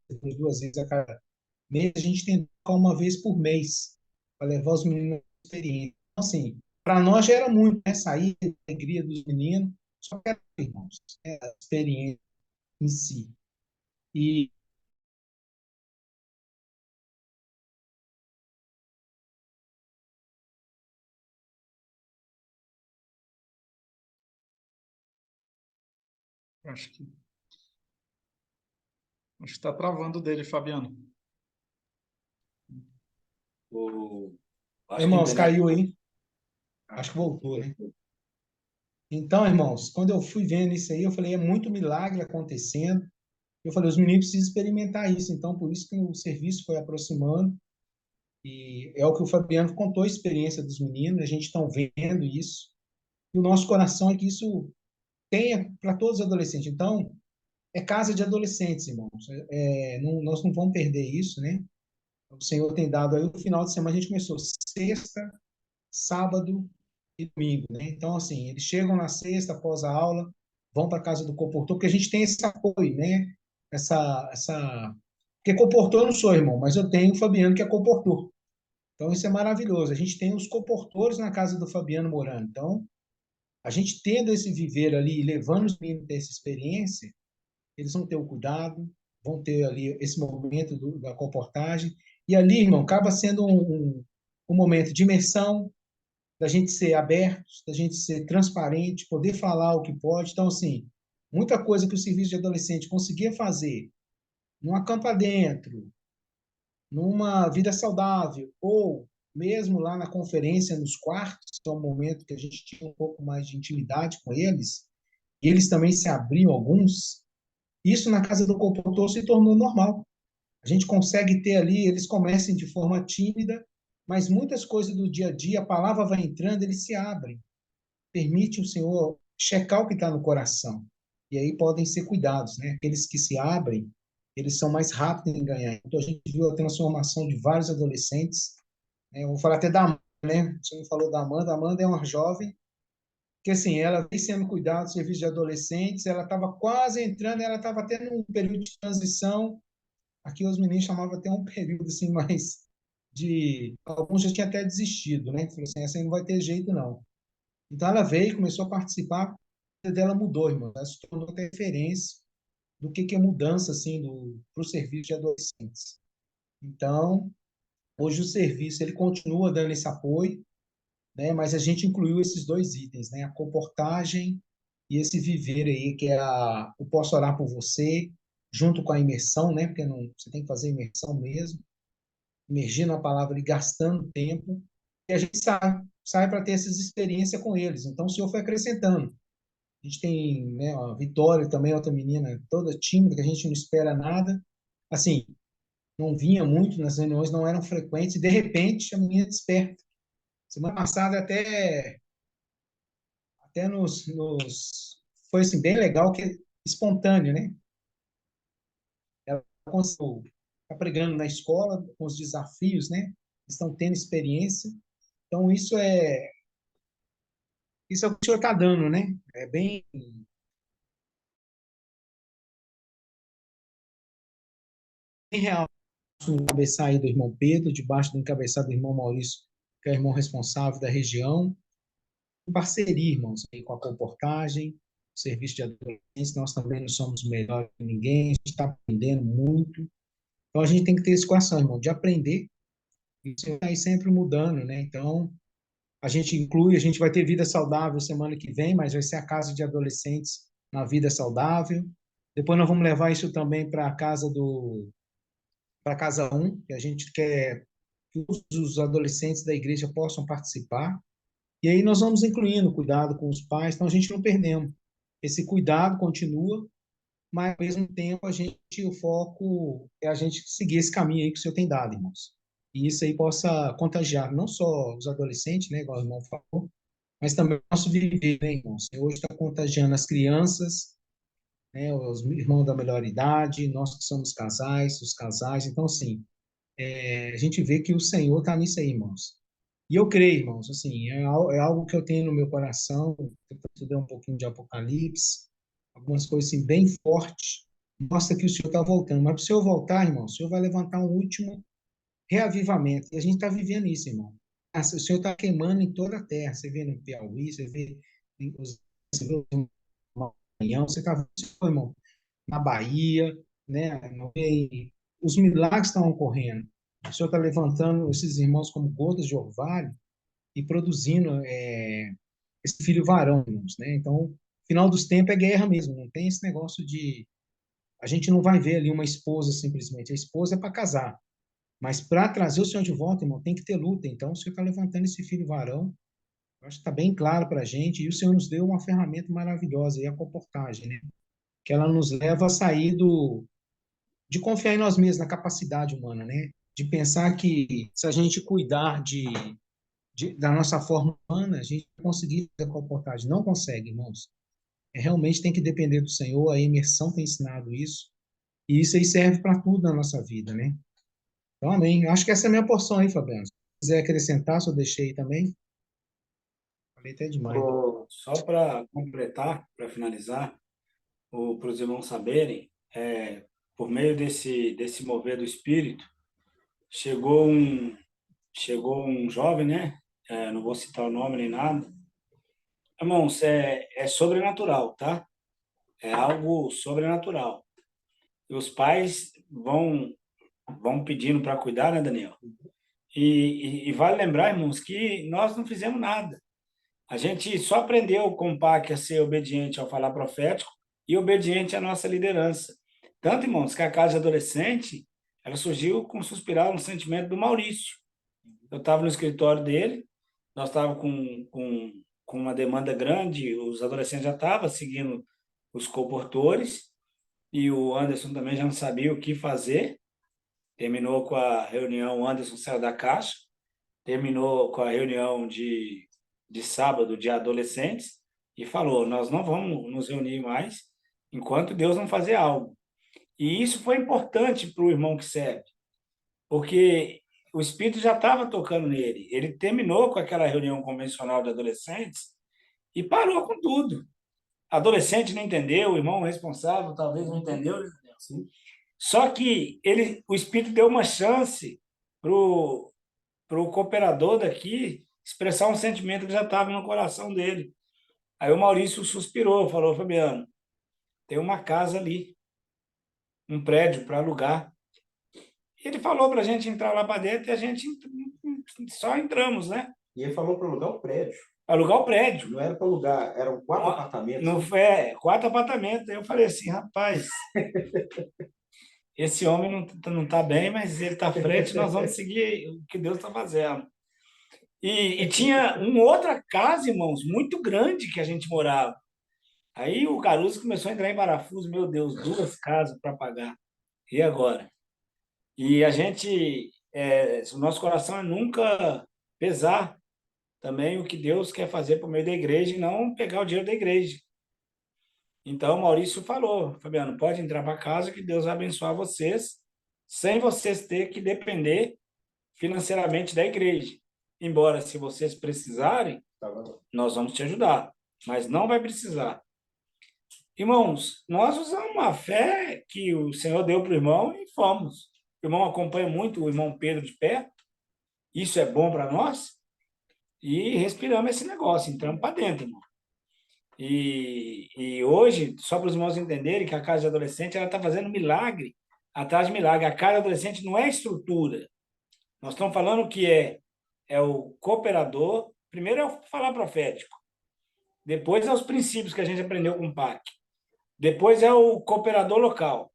2 vezes a cada mês, a gente tentou uma vez por mês, para levar os meninos à experiência. Então, assim, para nós já era muito, né? Sair da alegria dos meninos, só que era, irmãos, a experiência em si. E Acho que Acho que está travando dele, Fabiano. Acho que Irmãos, ainda não. caiu aí? Acho que voltou, né? Então, irmãos, quando eu fui vendo isso aí, eu falei, é muito milagre acontecendo. Eu falei, os meninos precisam experimentar isso. Então, por isso que o serviço foi aproximando. E é o que o Fabiano contou, a experiência dos meninos. A gente está vendo isso. E o nosso coração é que isso tenha para todos os adolescentes. Então, é casa de adolescentes, irmãos. Nós não vamos perder isso, né? O Senhor tem dado aí, o final de semana a gente começou sexta, sábado e domingo, né? Então, assim, eles chegam na sexta após a aula, vão para a casa do comportor, porque a gente tem esse apoio, né? Porque comportor eu não sou, irmão, mas eu tenho o Fabiano que é comportor. Então, isso é maravilhoso. A gente tem os comportores na casa do Fabiano morando. Então, a gente tendo esse viver ali, levando os meninos a ter essa experiência, eles vão ter o cuidado, vão ter ali esse momento da comportagem. E ali, irmão, acaba sendo um momento de imersão, da gente ser aberto, da gente ser transparente, poder falar o que pode. Então, assim, muita coisa que o serviço de adolescente conseguia fazer num acampa dentro, numa vida saudável, ou mesmo lá na conferência, nos quartos, que é um momento que a gente tinha um pouco mais de intimidade com eles, e eles também se abriam alguns, isso na casa do comportor se tornou normal. A gente consegue ter ali, eles começam de forma tímida, mas muitas coisas do dia a dia, a palavra vai entrando, eles se abrem. Permite o Senhor checar o que está no coração. E aí podem ser cuidados, né? Aqueles que se abrem, eles são mais rápidos em ganhar. Então a gente viu a transformação de vários adolescentes, né? Eu vou falar até da Amanda, né? Você não falou da Amanda. A Amanda é uma jovem que, assim, ela vem sendo cuidada do serviço de adolescentes, ela estava quase entrando, ela estava tendo um período de transição. Aqui os meninos chamavam até um período assim mais de alguns já tinham até desistido, né? Falou assim, essa aí não vai ter jeito não. Então ela veio, começou a participar, a vida dela mudou, irmão. Ela se tornou até referência do que é mudança assim do pro serviço de adolescentes. Então, hoje o serviço ele continua dando esse apoio, né? Mas a gente incluiu esses dois itens, né? A comportagem e esse viver aí que é o posso orar por você, junto com a imersão, né? Porque não, você tem que fazer imersão mesmo, imergir na palavra e gastando tempo. E a gente sai para ter essas experiências com eles. Então o Senhor foi acrescentando. A gente tem, né, a Vitória também, outra menina toda tímida, que a gente não espera nada. Assim, não vinha muito nas reuniões, não eram frequentes, e de repente a menina desperta. Semana passada até foi assim, bem legal, que é espontâneo, né? Ela conseguiu tá pregando na escola com os desafios, né? Estão tendo experiência. Então isso é o que o senhor está dando, né? É bem real. No encabeçar aí do irmão Pedro, debaixo do encabeçado do irmão Maurício, que é o irmão responsável da região, em parceria, irmãos, aí com a comportagem, o serviço de adolescentes, nós também não somos melhores que ninguém, a gente está aprendendo muito. Então a gente tem que ter esse coração, irmão, de aprender e aí sempre mudando, né? Então a gente inclui, a gente vai ter vida saudável semana que vem, mas vai ser a casa de adolescentes na vida saudável. Depois nós vamos levar isso também para a casa 1, que a gente quer que os adolescentes da igreja possam participar. E aí nós vamos incluindo cuidado com os pais, então a gente não perdemos. Esse cuidado continua, mas ao mesmo tempo o foco é a gente seguir esse caminho aí que o Senhor tem dado, irmãos. E isso aí possa contagiar não só os adolescentes, né, igual o irmão falou, mas também o nosso viver, né, irmãos? O Senhor hoje está contagiando as crianças, né, os irmãos da melhor idade, nós que somos casais, os casais. Então, assim, a gente vê que o Senhor está nisso aí, irmãos. E eu creio, irmãos, assim, é algo que eu tenho no meu coração. Eu estudei um pouquinho de Apocalipse, algumas coisas assim bem fortes. Mostra que o Senhor está voltando. Mas para o Senhor voltar, irmão, o Senhor vai levantar um último reavivamento. E a gente está vivendo isso, irmão. O Senhor está queimando em toda a terra. Você vê no Piauí, você vê no Maranhão, você está vendo, irmão, na Bahia, né? Os milagres estão ocorrendo. O Senhor está levantando esses irmãos como gotas de orvalho e produzindo esse filho varão, irmãos, né? Então, final dos tempos é guerra mesmo, não tem esse negócio de a gente não vai ver ali uma esposa simplesmente. A esposa é para casar. Mas para trazer o Senhor de volta, irmão, tem que ter luta. Então, o Senhor está levantando esse filho varão. Eu acho que está bem claro para a gente. E o Senhor nos deu uma ferramenta maravilhosa, aí a comportagem, né? Que ela nos leva a sair de confiar em nós mesmos, na capacidade humana, né? De pensar que se a gente cuidar da nossa forma humana, a gente vai conseguir fazer a comportagem. Não consegue, irmãos. Realmente tem que depender do Senhor. A imersão tem ensinado isso. E isso aí serve para tudo na nossa vida, né? Então, amém. Eu acho que essa é a minha porção aí, Fabiano. Se quiser acrescentar, só deixei aí também. Falei até demais. Só para completar, para finalizar, para os irmãos saberem, por meio desse mover do Espírito, chegou um jovem, né? Não vou citar o nome nem nada. Irmãos, é sobrenatural, tá? É algo sobrenatural. E os pais vão pedindo para cuidar, né, Daniel? E vale lembrar, irmãos, que nós não fizemos nada. A gente só aprendeu com o PAC a ser obediente ao falar profético e obediente à nossa liderança. Tanto, irmãos, que a casa de adolescente, ela surgiu com suspirar no sentimento do Maurício. Eu estava no escritório dele, nós estávamos com uma demanda grande, os adolescentes já estavam seguindo os comportores, e o Anderson também já não sabia o que fazer. Terminou com a reunião, o Anderson saiu da caixa, terminou com a reunião de sábado de adolescentes e falou: nós não vamos nos reunir mais enquanto Deus não fazer algo. E isso foi importante para o irmão que serve, porque o Espírito já estava tocando nele. Ele terminou com aquela reunião convencional de adolescentes e parou com tudo. Adolescente não entendeu, o irmão responsável talvez não entendeu. Só que o Espírito deu uma chance para o cooperador daqui expressar um sentimento que já estava no coração dele. Aí o Maurício suspirou, falou: Fabiano, tem uma casa ali, um prédio para alugar. Ele falou para a gente entrar lá para dentro e a gente só entramos, né? E ele falou para alugar o prédio. Alugar o prédio. Não era para alugar, eram 4 apartamentos. Não foi, 4 apartamentos. Aí eu falei assim: rapaz, esse homem não tá bem, mas ele está à frente, nós vamos seguir o que Deus está fazendo. E tinha uma outra casa, irmãos, muito grande que a gente morava. Aí o Caruso começou a entrar em parafuso. Meu Deus, 2 casas para pagar. E agora? E a gente, o nosso coração é nunca pesar também o que Deus quer fazer por meio da igreja e não pegar o dinheiro da igreja. Então, o Maurício falou: Fabiano, pode entrar para casa que Deus vai abençoar vocês, sem vocês ter que depender financeiramente da igreja. Embora, se vocês precisarem, nós vamos te ajudar, mas não vai precisar. Irmãos, nós usamos a fé que o Senhor deu para o irmão e fomos. O irmão acompanha muito o irmão Pedro de perto, isso é bom para nós, e respiramos esse negócio, entramos para dentro, irmão. E hoje, só para os irmãos entenderem que a casa de adolescente ela está fazendo milagre atrás de milagre. A casa de adolescente não é estrutura. Nós estamos falando que é o cooperador. Primeiro é o falar profético. Depois é os princípios que a gente aprendeu com o PAC. Depois é o cooperador local.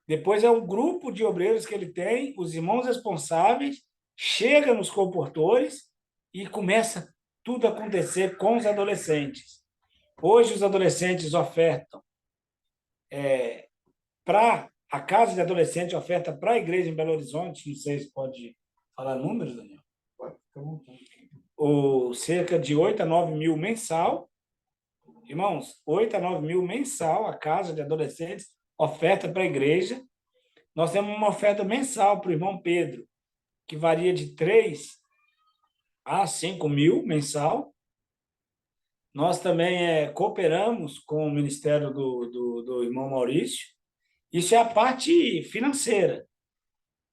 Depois é o grupo de obreiros que ele tem, os irmãos responsáveis, chega nos comportores e começa tudo a acontecer com os adolescentes. Hoje os adolescentes ofertam para a casa de adolescente, oferta para a igreja em Belo Horizonte, não sei se pode falar números, Daniel? Ou cerca de 8 a 9 mil mensal. Irmãos, 8 a 9 mil mensal, a casa de adolescentes, oferta para a igreja. Nós temos uma oferta mensal para o irmão Pedro, que varia de 3 a 5 mil mensal. Nós também cooperamos com o ministério do irmão Maurício. Isso é a parte financeira.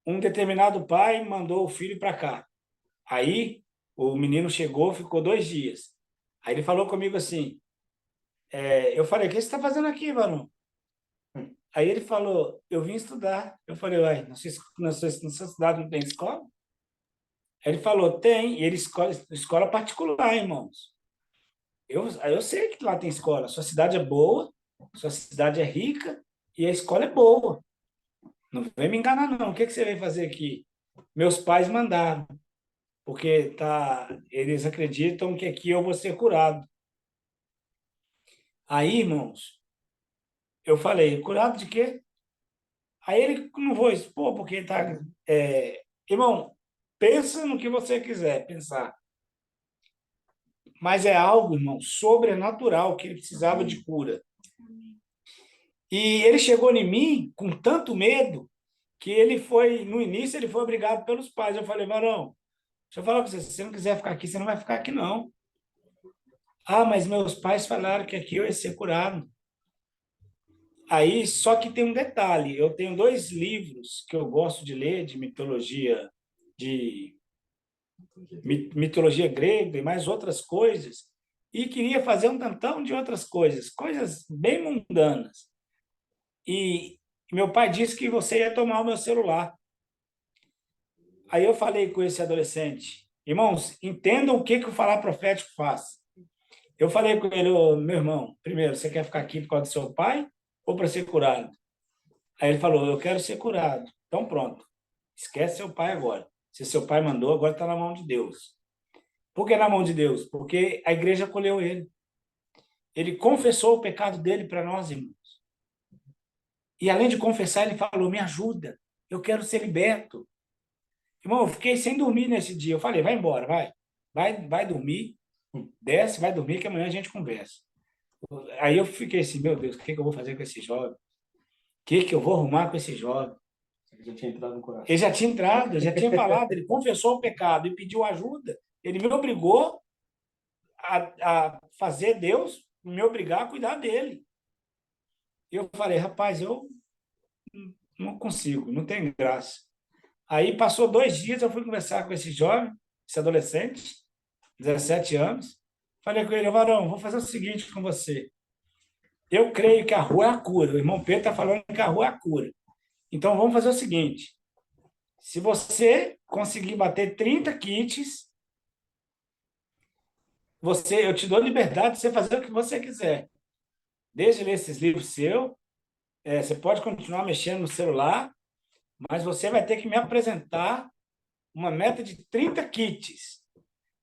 Um determinado pai mandou o filho para cá. Aí o menino chegou, ficou 2 dias. Aí ele falou comigo assim, eu falei: o que você está fazendo aqui, varão? Aí ele falou: eu vim estudar. Eu falei: uai, na sua cidade não tem escola? Aí ele falou: tem, e ele escola particular, irmãos. Eu sei que lá tem escola. Sua cidade é boa, sua cidade é rica, E a escola é boa. Não vem me enganar, não. O que você veio fazer aqui? Meus pais mandaram, porque eles acreditam que aqui eu vou ser curado. Aí, irmãos, eu falei, curado de quê? Aí ele não vou expor, porque tá. Irmão, pensa no que você quiser pensar. Mas é algo, irmão, sobrenatural, que ele precisava de cura. E ele chegou em mim com tanto medo que no início, ele foi obrigado pelos pais. Eu falei, varão, deixa eu falar para você, se você não quiser ficar aqui, você não vai ficar aqui, não. Ah, mas meus pais falaram que aqui eu ia ser curado. Aí, só que tem um detalhe, eu tenho 2 livros que eu gosto de ler, de mitologia grega e mais outras coisas, e queria fazer um tantão de outras coisas bem mundanas. E meu pai disse que você ia tomar o meu celular. Aí eu falei com esse adolescente, irmãos, entendam o que o falar profético faz. Eu falei com ele, meu irmão, primeiro, você quer ficar aqui por causa do seu pai ou para ser curado? Aí ele falou, eu quero ser curado. Então pronto, esquece seu pai agora. Se seu pai mandou, agora está na mão de Deus. Por que na mão de Deus? Porque a igreja acolheu ele. Ele confessou o pecado dele para nós, irmãos. E além de confessar, ele falou, me ajuda, eu quero ser liberto. Irmão, eu fiquei sem dormir nesse dia. Eu falei, vai embora, vai dormir, desce, vai dormir, que amanhã a gente conversa. Aí eu fiquei assim, meu Deus, o que eu vou fazer com esse jovem? O que eu vou arrumar com esse jovem? Ele já tinha entrado no coração. Ele já tinha entrado, já tinha falado, ele confessou o pecado e pediu ajuda. Ele me obrigou a fazer Deus me obrigar a cuidar dele. Eu falei, rapaz, eu não consigo, não tem graça. Aí passou 2 dias, eu fui conversar com esse jovem, esse adolescente, 17 anos. Falei com ele, varão, vou fazer o seguinte com você. Eu creio que a rua é a cura. O irmão Pedro está falando que a rua é a cura. Então, vamos fazer o seguinte. Se você conseguir bater 30 kits, eu te dou liberdade de você fazer o que você quiser. Desde ler esses livros seus, você pode continuar mexendo no celular, mas você vai ter que me apresentar uma meta de 30 kits.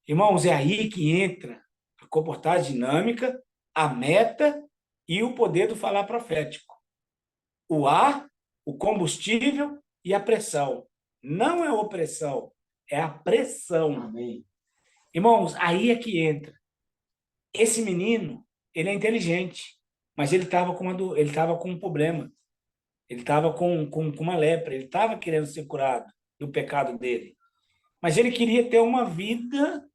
Irmãos, é aí que entra a comportagem dinâmica, a meta e o poder do falar profético. O ar, o combustível e a pressão. Não é opressão, é a pressão. Amém. Irmãos, aí é que entra. Esse menino, ele é inteligente, mas ele estava com um problema. Ele estava com uma lepra, ele estava querendo ser curado do pecado dele. Mas ele queria ter uma vida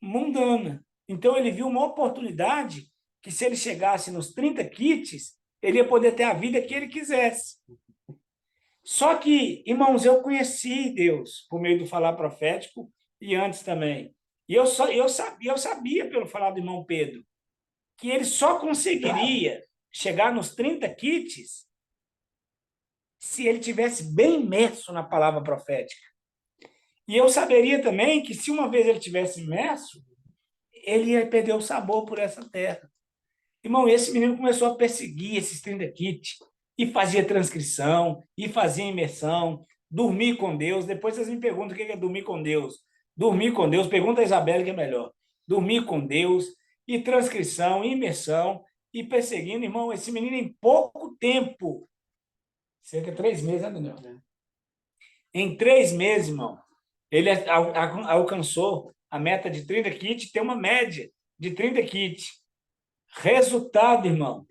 mundana. Então, ele viu uma oportunidade que, se ele chegasse nos 30 kits, ele ia poder ter a vida que ele quisesse. Só que, irmãos, eu conheci Deus por meio do falar profético e antes também. E eu sabia, pelo falar do irmão Pedro, que ele só conseguiria chegar nos 30 kits se ele tivesse bem imerso na palavra profética. E eu saberia também que, se uma vez ele tivesse imerso, ele ia perder o sabor por essa terra. Irmão, esse menino começou a perseguir esses 30 kits, e fazia transcrição, e fazia imersão, dormir com Deus. Depois vocês me perguntam o que é dormir com Deus. Dormir com Deus, pergunta a Isabela que é melhor. Dormir com Deus, e transcrição, e imersão, e perseguindo. Irmão, esse menino, em pouco tempo, cerca de 3 meses, né, Daniel? Em 3 meses, irmão, ele alcançou a meta de 30 kits, tem uma média de 30 kits. Resultado, irmão,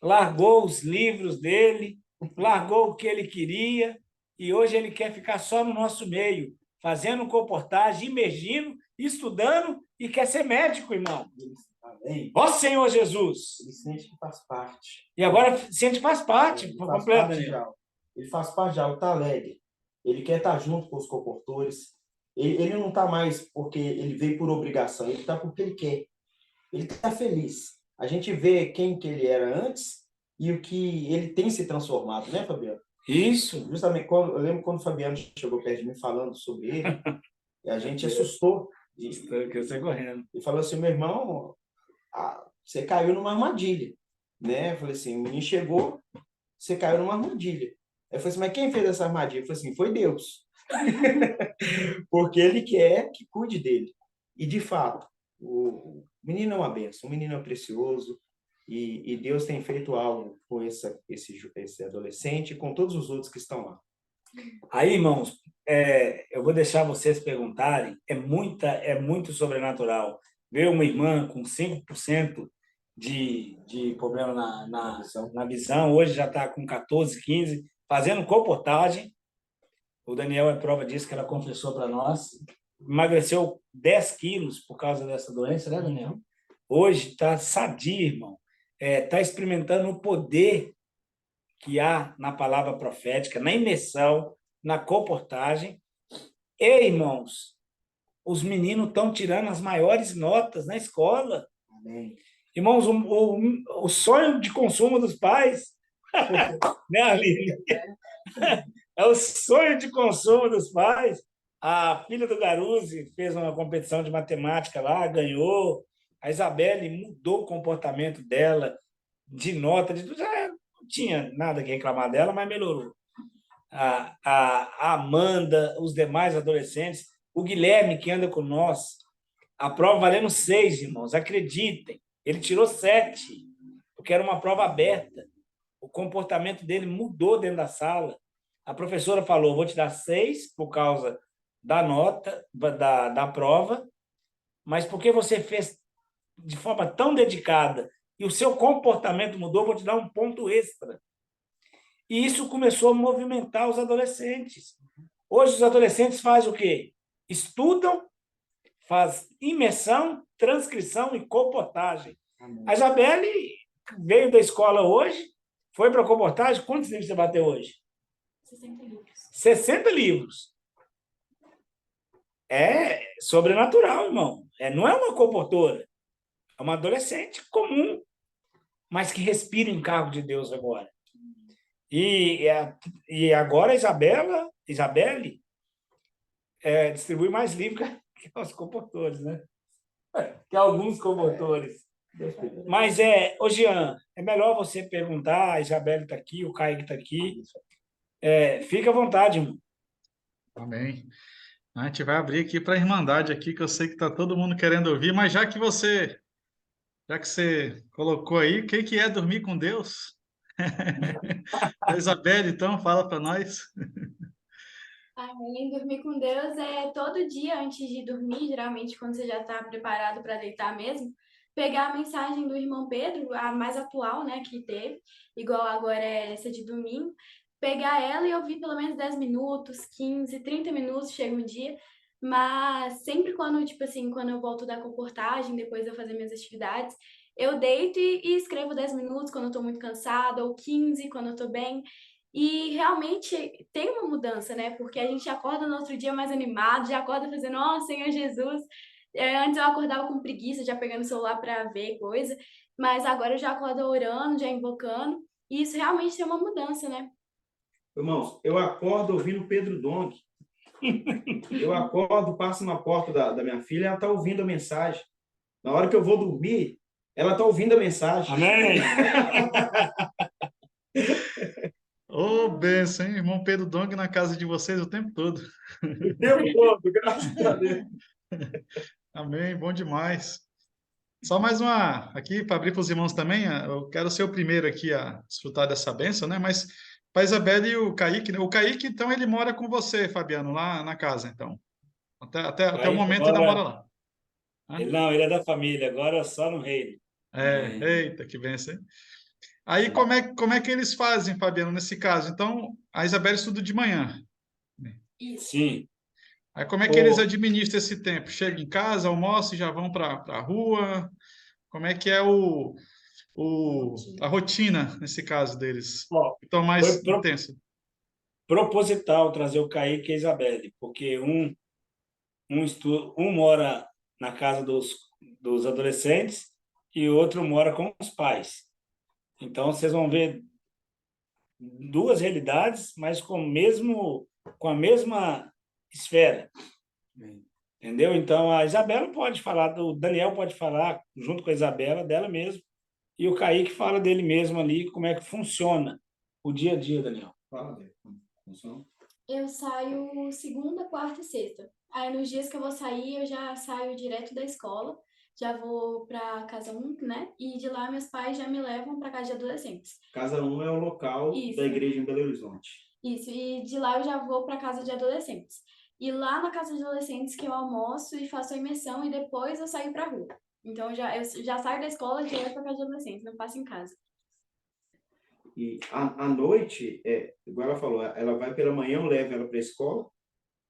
largou os livros dele, largou o que ele queria, e hoje ele quer ficar só no nosso meio, fazendo comportagem, imergindo, estudando, e quer ser médico, irmão. Amém. Ó Senhor Jesus! Ele sente que faz parte. E agora sente que faz parte, Ele por faz completo, parte de Daniel. algo. Ele faz parte de algo, está alegre. Ele quer estar junto com os comportores. Ele não está mais porque ele veio por obrigação, ele está porque ele quer. Ele está feliz. A gente vê quem que ele era antes e o que ele tem se transformado, né, Fabiano? Isso. Justamente, eu lembro quando o Fabiano chegou perto de mim falando sobre ele, e a gente assustou. Que eu saí correndo. E falou assim, meu irmão, você caiu numa armadilha, né? Eu falei assim, o menino chegou você caiu numa armadilha. Eu falei assim, mas quem fez essa armadilha? Eu falei assim, foi Deus. Porque ele quer que cuide dele. E, de fato, o menino é uma bênção, o menino é precioso, e Deus tem feito algo com esse adolescente e com todos os outros que estão lá. Aí, irmãos, eu vou deixar vocês perguntarem, é muito sobrenatural. Ver uma irmã com 5% de problema na visão, hoje já está com 14, 15, fazendo comportagem. O Daniel é prova disso, que ela confessou para nós. Emagreceu 10 quilos por causa dessa doença, né, Daniel? Hoje está sadio, irmão. Está experimentando o poder que há na palavra profética, na imersão, na comportagem. E, irmãos, os meninos estão tirando as maiores notas na escola. Amém. Irmãos, o sonho de consumo dos pais, né, Aline? É o sonho de consumo dos pais. A filha do Garuzzi fez uma competição de matemática lá, ganhou. A Isabelle mudou o comportamento dela, de nota, já não tinha nada que reclamar dela, mas melhorou. A Amanda, os demais adolescentes, o Guilherme, que anda com nós, a prova valendo 6, irmãos, acreditem. Ele tirou 7, porque era uma prova aberta. O comportamento dele mudou dentro da sala. A professora falou, vou te dar 6 por causa da nota, da prova, mas porque você fez de forma tão dedicada e o seu comportamento mudou, vou te dar um ponto extra. E isso começou a movimentar os adolescentes. Hoje os adolescentes fazem o quê? Estudam, faz imersão, transcrição e comportagem. Amém. A Isabelle veio da escola hoje, foi para a comportagem. Quantos livros você bateu hoje? 60 livros. 60 livros. É sobrenatural, irmão. Não é uma comportora. É uma adolescente comum, mas que respira em cargo de Deus agora. E agora a Isabelle distribui mais livros que os comportores, né? Que alguns comportores. Mas, ô Jean, é melhor você perguntar, a Isabelle está aqui, o Kaique está aqui. Fica à vontade, irmão. Amém. A gente vai abrir aqui para a Irmandade aqui, que eu sei que está todo mundo querendo ouvir, mas já que você colocou aí, o que é dormir com Deus? A Isabelle, então, fala para nós. Amém. Dormir com Deus é todo dia antes de dormir, geralmente quando você já está preparado para deitar mesmo, pegar a mensagem do irmão Pedro, a mais atual, né, que teve, igual agora é essa de domingo, pegar ela e ouvir pelo menos 10 minutos, 15, 30 minutos, chega um dia, mas sempre quando, tipo assim, quando eu volto da comportagem, depois de eu fazer minhas atividades, eu deito e escrevo 10 minutos quando eu tô muito cansada, ou 15 quando eu tô bem. E realmente tem uma mudança, né? Porque a gente acorda no outro dia mais animado, já acorda fazendo, ó, Senhor Jesus. Antes eu acordava com preguiça, já pegando o celular para ver coisa, mas agora eu já acordo orando, já invocando, e isso realmente tem uma mudança, né? Irmãos, eu acordo ouvindo Pedro Dong. Eu acordo, passo na porta da minha filha, ela está ouvindo a mensagem. Na hora que eu vou dormir, ela está ouvindo a mensagem. Amém! Ô, bênção, hein? Irmão Pedro Dong na casa de vocês o tempo todo. O tempo todo, graças a Deus. Amém, bom demais. Só mais uma aqui para abrir para os irmãos também. Eu quero ser o primeiro aqui a desfrutar dessa bênção, né? Mas para a Isabelle e o Kaique, né? O Kaique, então, ele mora com você, Fabiano, lá na casa, então. Até o momento ele mora lá. Não, ele é da família, agora só no reino. Eita, que bênção, hein? Aí, como é que eles fazem, Fabiano, nesse caso? Então, a Isabelle estuda de manhã. Sim. Aí, como é que eles administram esse tempo? Chegam em casa, almoçam e já vão para a rua? Como é que é a rotina, nesse caso, deles? Então, mais intensa. Proposital trazer o Kaique e a Isabelle, porque um mora na casa dos adolescentes e o outro mora com os pais. Então, vocês vão ver duas realidades, mas com a mesma esfera. Entendeu? Então, a Isabela pode falar, o Daniel pode falar, junto com a Isabela, dela mesmo, e o Kaique fala dele mesmo ali, como é que funciona o dia a dia, Daniel? Fala, Débora, como funciona? Eu saio segunda, quarta e sexta. Aí nos dias que eu vou sair, eu já saio direto da escola, já vou para casa 1, né? E de lá meus pais já me levam para casa de adolescentes. Casa 1 é o local Isso. da igreja em Belo Horizonte. Isso, e de lá eu já vou para casa de adolescentes. E lá na casa de adolescentes que eu almoço e faço a imersão e depois eu saio para rua. Então eu já saio da escola direto para casa de adolescentes, não passo em casa. E à noite, igual ela falou, ela vai pela manhã, eu levo ela para a escola,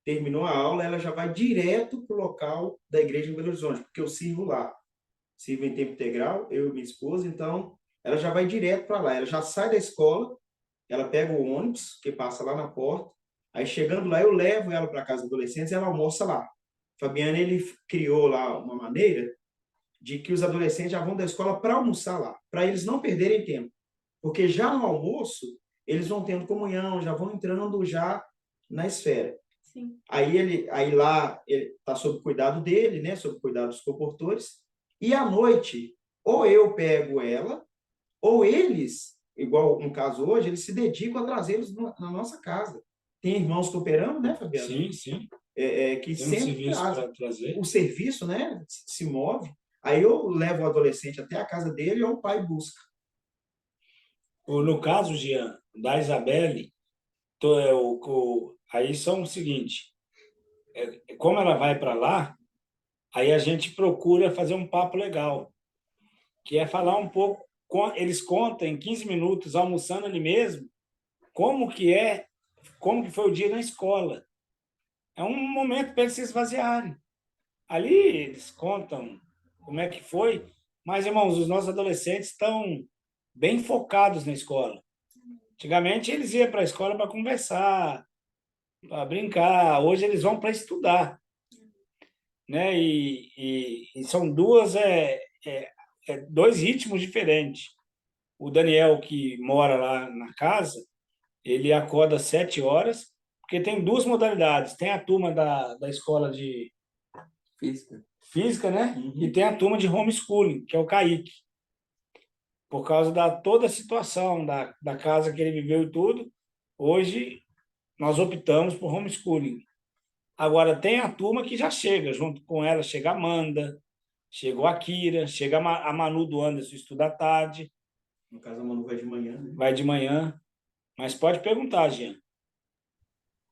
terminou a aula, ela já vai direto para o local da igreja em Belo Horizonte, porque eu sirvo lá. Sirvo em tempo integral, eu e minha esposa, então ela já vai direto para lá. Ela já sai da escola, ela pega o ônibus, que passa lá na porta, aí chegando lá, eu levo ela para casa dos adolescentes e ela almoça lá. Fabiano, ele criou lá uma maneira de que os adolescentes já vão da escola para almoçar lá, para eles não perderem tempo. Porque já no almoço, eles vão tendo comunhão, já vão entrando já na esfera. Sim. Aí lá ele está sob cuidado dele, né, sob cuidado dos comportores. E à noite, ou eu pego ela, ou eles, igual no caso hoje, eles se dedicam a trazê-los na nossa casa. Tem irmãos cooperando, né, Fabiano? Sim, sim. Que Tem sempre serviço trazem. para trazer. O serviço, né, se move. Aí eu levo o adolescente até a casa dele ou o pai busca. No caso, Jean, da Isabelle, aí são o seguinte, como ela vai para lá, aí a gente procura fazer um papo legal, que é falar um pouco, eles contam em 15 minutos, almoçando ali mesmo, como que foi o dia na escola. É um momento para eles se esvaziarem. Ali eles contam como é que foi, mas, irmãos, os nossos adolescentes estão bem focados na escola. Antigamente eles iam para a escola para conversar, para brincar. Hoje eles vão para estudar, né? E são dois ritmos diferentes. O Daniel, que mora lá na casa, ele acorda às 7 horas, porque tem duas modalidades. Tem a turma da escola de física, né? Uhum. E tem a turma de homeschooling, que é o Kaique. Por causa da toda a situação da casa que ele viveu e tudo, hoje nós optamos por homeschooling. Agora, tem a turma que já chega, junto com ela chega a Amanda, chegou a Kira, chega a Manu do Anderson, estuda à tarde. No caso, a Manu vai de manhã, né? Vai de manhã. Mas pode perguntar, Jean.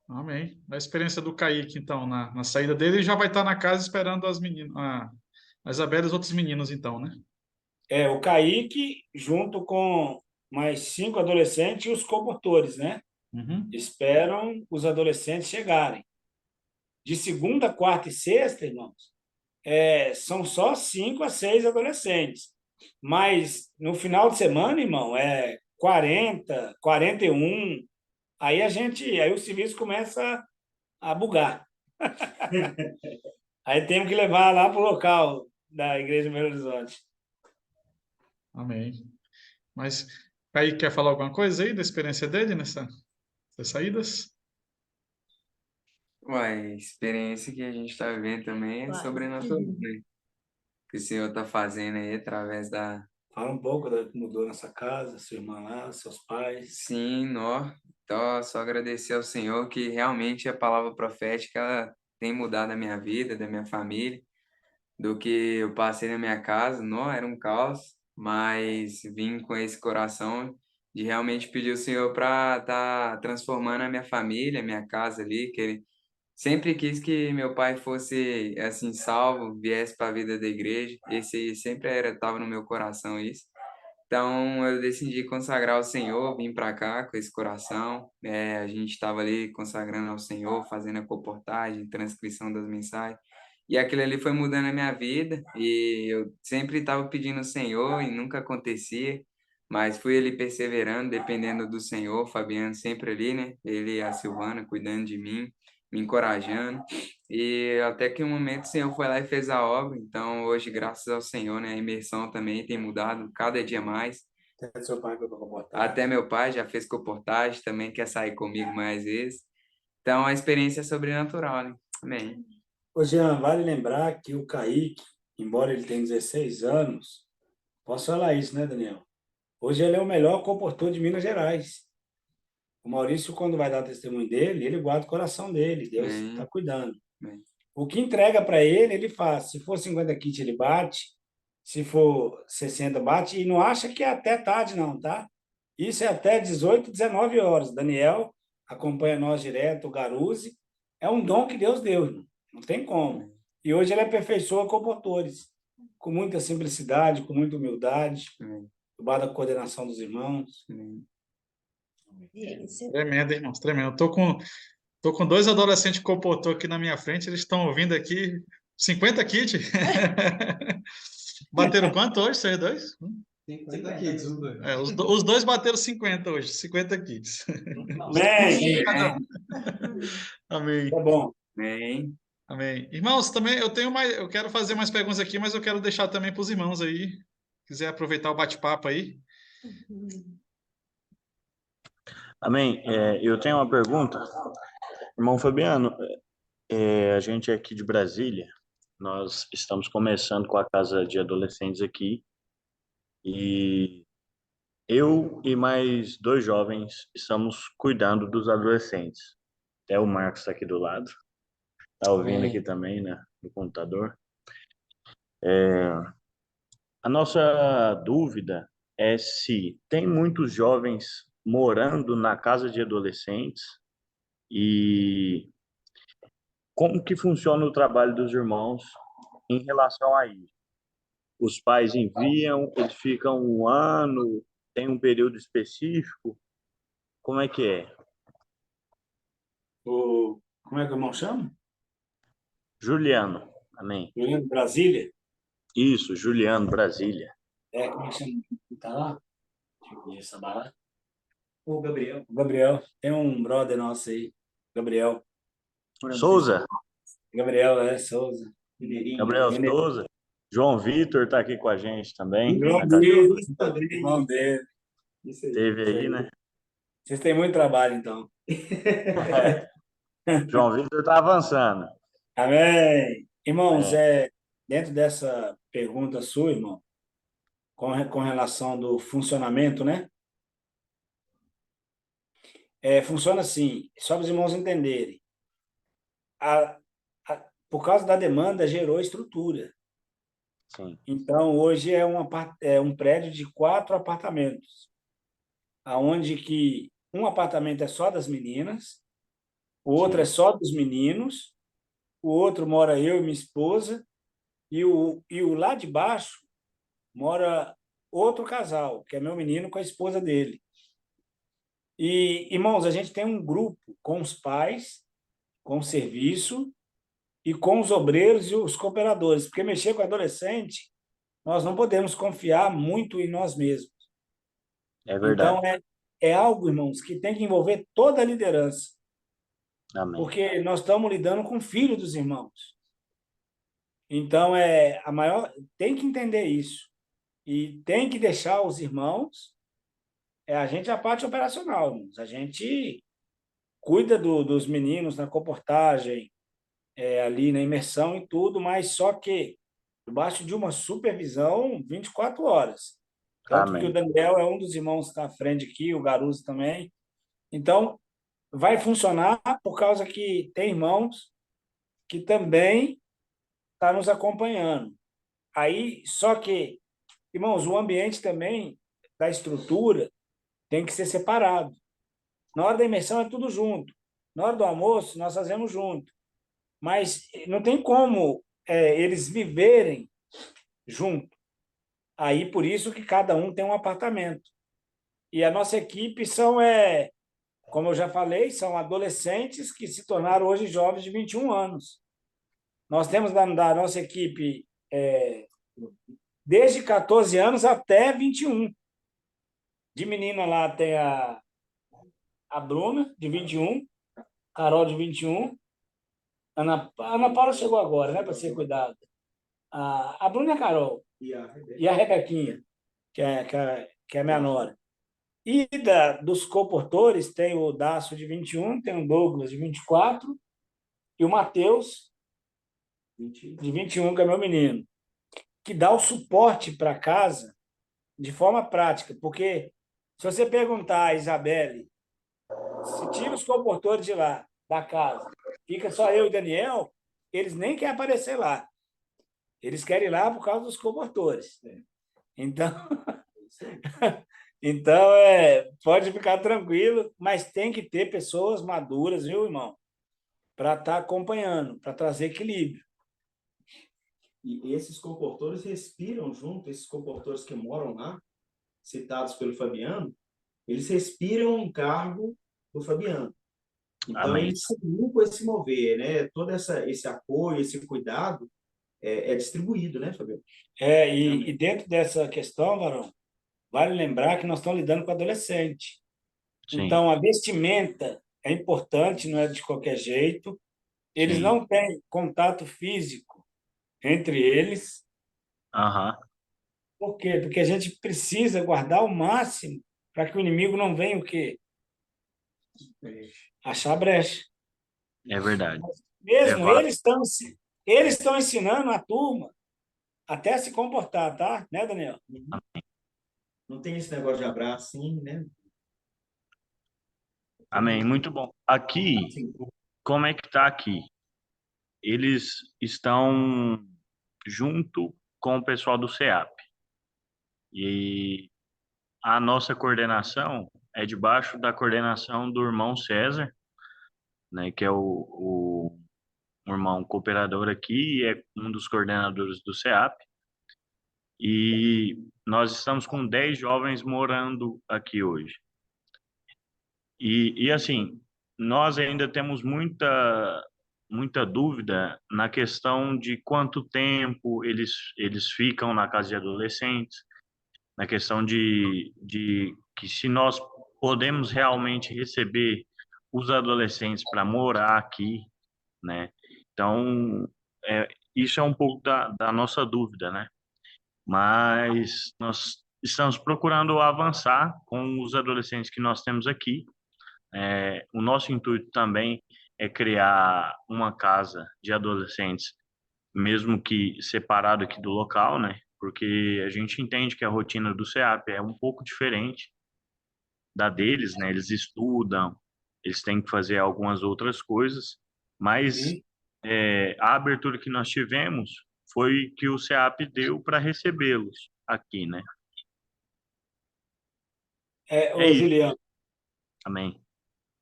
Amém. A experiência do Kaique, então, na saída dele, ele já vai estar na casa esperando as meninas, a Isabela e os outros meninos, então, né? O Kaique, junto com mais 5 adolescentes e os comportores, né? Uhum. Esperam os adolescentes chegarem. De segunda, quarta e sexta, irmãos, são só 5 a 6 adolescentes. Mas no final de semana, irmão, 40, 41. Aí o serviço começa a bugar. Aí temos que levar lá para o local da Igreja de Belo Horizonte. Amém. Mas Kaique quer falar alguma coisa aí da experiência dele nessas saídas? Uai, a experiência que a gente está vivendo também é sobrenatural, né? Que o Senhor está fazendo aí através da... Fala um pouco do que mudou nessa casa, sua irmã lá, seus pais. Sim, nó. Então, só agradecer ao Senhor que realmente a palavra profética ela tem mudado a minha vida, da minha família, do que eu passei na minha casa. Não, era um caos, mas vim com esse coração de realmente pedir ao Senhor para estar transformando a minha família, a minha casa ali, que Ele sempre quis que meu pai fosse assim salvo, viesse para a vida da igreja. Esse sempre estava no meu coração isso. Então eu decidi consagrar ao Senhor, vim para cá com esse coração. A gente estava ali consagrando ao Senhor, fazendo a comportagem, transcrição das mensagens. E aquilo ali foi mudando a minha vida. E eu sempre estava pedindo ao Senhor e nunca acontecia. Mas fui ali perseverando, dependendo do Senhor. Fabiano sempre ali, né? Ele e a Silvana cuidando de mim, me encorajando. E até que um momento o Senhor foi lá e fez a obra. Então, hoje, graças ao Senhor, né, a imersão também tem mudado cada dia mais. Até seu pai foi para comportar. Até meu pai já fez comportagem, também quer sair comigo mais vezes. Então, a experiência é sobrenatural, né? Amém. Ô, Jean, vale lembrar que o Kaique, embora ele tenha 16 anos, posso falar isso, né, Daniel? Hoje ele é o melhor comportor de Minas Gerais. O Maurício, quando vai dar o testemunho dele, ele guarda o coração dele, Deus Amém. está cuidando. Amém. O que entrega para ele, ele faz. Se for 50 kits, ele bate. Se for 60, bate. E não acha que é até tarde, não, tá? Isso é até 18, 19 horas. Daniel acompanha nós direto, o Garuzzi. É um dom que Deus deu, irmão. Não tem como. E hoje ele aperfeiçoa comportores, com muita simplicidade, com muita humildade, Amém. debaixo da coordenação dos irmãos. Amém. Tremendo, irmãos, tremendo. Tô com dois adolescentes comportou aqui na minha frente, eles estão ouvindo aqui 50 kits. Bateram quanto hoje, vocês dois? 50 kits, os dois. Os dois bateram 50 hoje, 50 kits. Amém. Amém. Tá bom. Amém. Amém. Irmãos, também eu quero fazer mais perguntas aqui, mas eu quero deixar também para os irmãos aí. Quiser aproveitar o bate-papo aí. Amém. Eu tenho uma pergunta. Irmão Fabiano, a gente é aqui de Brasília, nós estamos começando com a casa de adolescentes aqui, e eu e mais 2 jovens estamos cuidando dos adolescentes. Até o Marcos está aqui do lado, está ouvindo aqui também, né, no computador. A nossa dúvida é se tem muitos jovens morando na casa de adolescentes e como que funciona o trabalho dos irmãos em relação a isso. Os pais enviam, eles ficam 1 ano, tem um período específico, como é que é? Como é que o irmão chama? Juliano, amém. Juliano, Brasília? Isso, Juliano, Brasília. Como é que chama? Tá lá? Deixa eu ver essa bala. O Gabriel. O Gabriel. Tem um brother nosso aí, Gabriel. Souza? Gabriel, Souza. Gabriel Souza. João Vitor está aqui com a gente também. Irmão dele. Teve aí, né? Vocês têm muito trabalho, então. João Vitor está avançando. Amém. Irmãos, dentro dessa pergunta sua, irmão, com relação do funcionamento, né? Funciona assim, só para os irmãos entenderem. Por causa da demanda, gerou estrutura. Sim. Então, hoje é um prédio de 4 apartamentos, aonde que um apartamento é só das meninas, o outro é só dos meninos, o outro mora eu e minha esposa, e o lá de baixo mora outro casal, que é meu menino com a esposa dele. E, irmãos, a gente tem um grupo com os pais, com o serviço e com os obreiros e os cooperadores, porque mexer com adolescente, nós não podemos confiar muito em nós mesmos. É verdade. Então, é algo, irmãos, que tem que envolver toda a liderança. Amém. Porque nós estamos lidando com o filho dos irmãos. Então, tem que entender isso. E tem que deixar os irmãos, a gente é a parte operacional, irmãos. A gente cuida dos meninos na comportagem, ali na imersão e tudo, mas só que debaixo de uma supervisão 24 horas. Tanto Amém. que o Daniel é um dos irmãos que está à frente aqui, o Garuzzi também. Então, vai funcionar por causa que tem irmãos que também estão nos acompanhando. Aí, só que, irmãos, o ambiente também da estrutura tem que ser separado. Na hora da imersão é tudo junto. Na hora do almoço, nós fazemos junto. Mas não tem como eles viverem junto. Aí, por isso que cada um tem um apartamento. E a nossa equipe como eu já falei, são adolescentes que se tornaram hoje jovens de 21 anos. Nós temos da nossa equipe desde 14 anos até 21. De menina lá tem a Bruna, de 21, Carol, de 21. Ana Paula chegou agora, né, para ser cuidada. A Bruna e a Carol. E a Rebequinha, que é a minha nora. E dos comportores, tem o Dácio, de 21, tem o Douglas, de 24, e o Matheus, de 21, que é meu menino, que dá o suporte para casa de forma prática. Porque se você perguntar a Isabelle Se tira os comportores de lá, da casa, fica só eu e Daniel, eles nem querem aparecer lá. Eles querem ir lá por causa dos comportores. Então, então pode ficar tranquilo, mas tem que ter pessoas maduras, viu, irmão? Para estar acompanhando, para trazer equilíbrio. E esses comportores respiram junto, esses comportores que moram lá, citados pelo Fabiano, eles respiram o encargo do Fabiano. Então, Amém. eles comunicam esse mover, né? Todo esse apoio, esse cuidado é distribuído, né, Fabiano? E dentro dessa questão, Varão, vale lembrar que nós estamos lidando com adolescente. Sim, Então, a vestimenta é importante, não é de qualquer jeito. Eles sim. não têm contato físico entre eles. Aham. Por quê? Porque a gente precisa guardar o máximo para que o inimigo não venha o quê? Achar brecha. É verdade. Mesmo Levar. eles estão ensinando a turma até se comportar, tá? Né, Daniel? Não tem esse negócio de abraço, sim, né? Amém. Muito bom. Aqui, Sim. como é que tá aqui? Eles estão junto com o pessoal do CEAP. E a nossa coordenação é debaixo da coordenação do irmão César, né, que é o irmão cooperador aqui e é um dos coordenadores do CEAP. E nós estamos com 10 jovens morando aqui hoje. E assim, nós ainda temos muita dúvida na questão de quanto tempo eles ficam na casa de adolescentes, na questão de que se nós podemos realmente receber os adolescentes para morar aqui, né? Então, isso é um pouco da nossa dúvida, né? Mas nós estamos procurando avançar com os adolescentes que nós temos aqui. O nosso intuito também é criar uma casa de adolescentes, mesmo que separado aqui do local, né? Porque a gente entende que a rotina do CEAP é um pouco diferente da deles, né? Eles estudam, eles têm que fazer algumas outras coisas, mas Sim. a abertura que nós tivemos foi que o CEAP deu para recebê-los aqui, né? É Ô, isso. Juliano, Amém.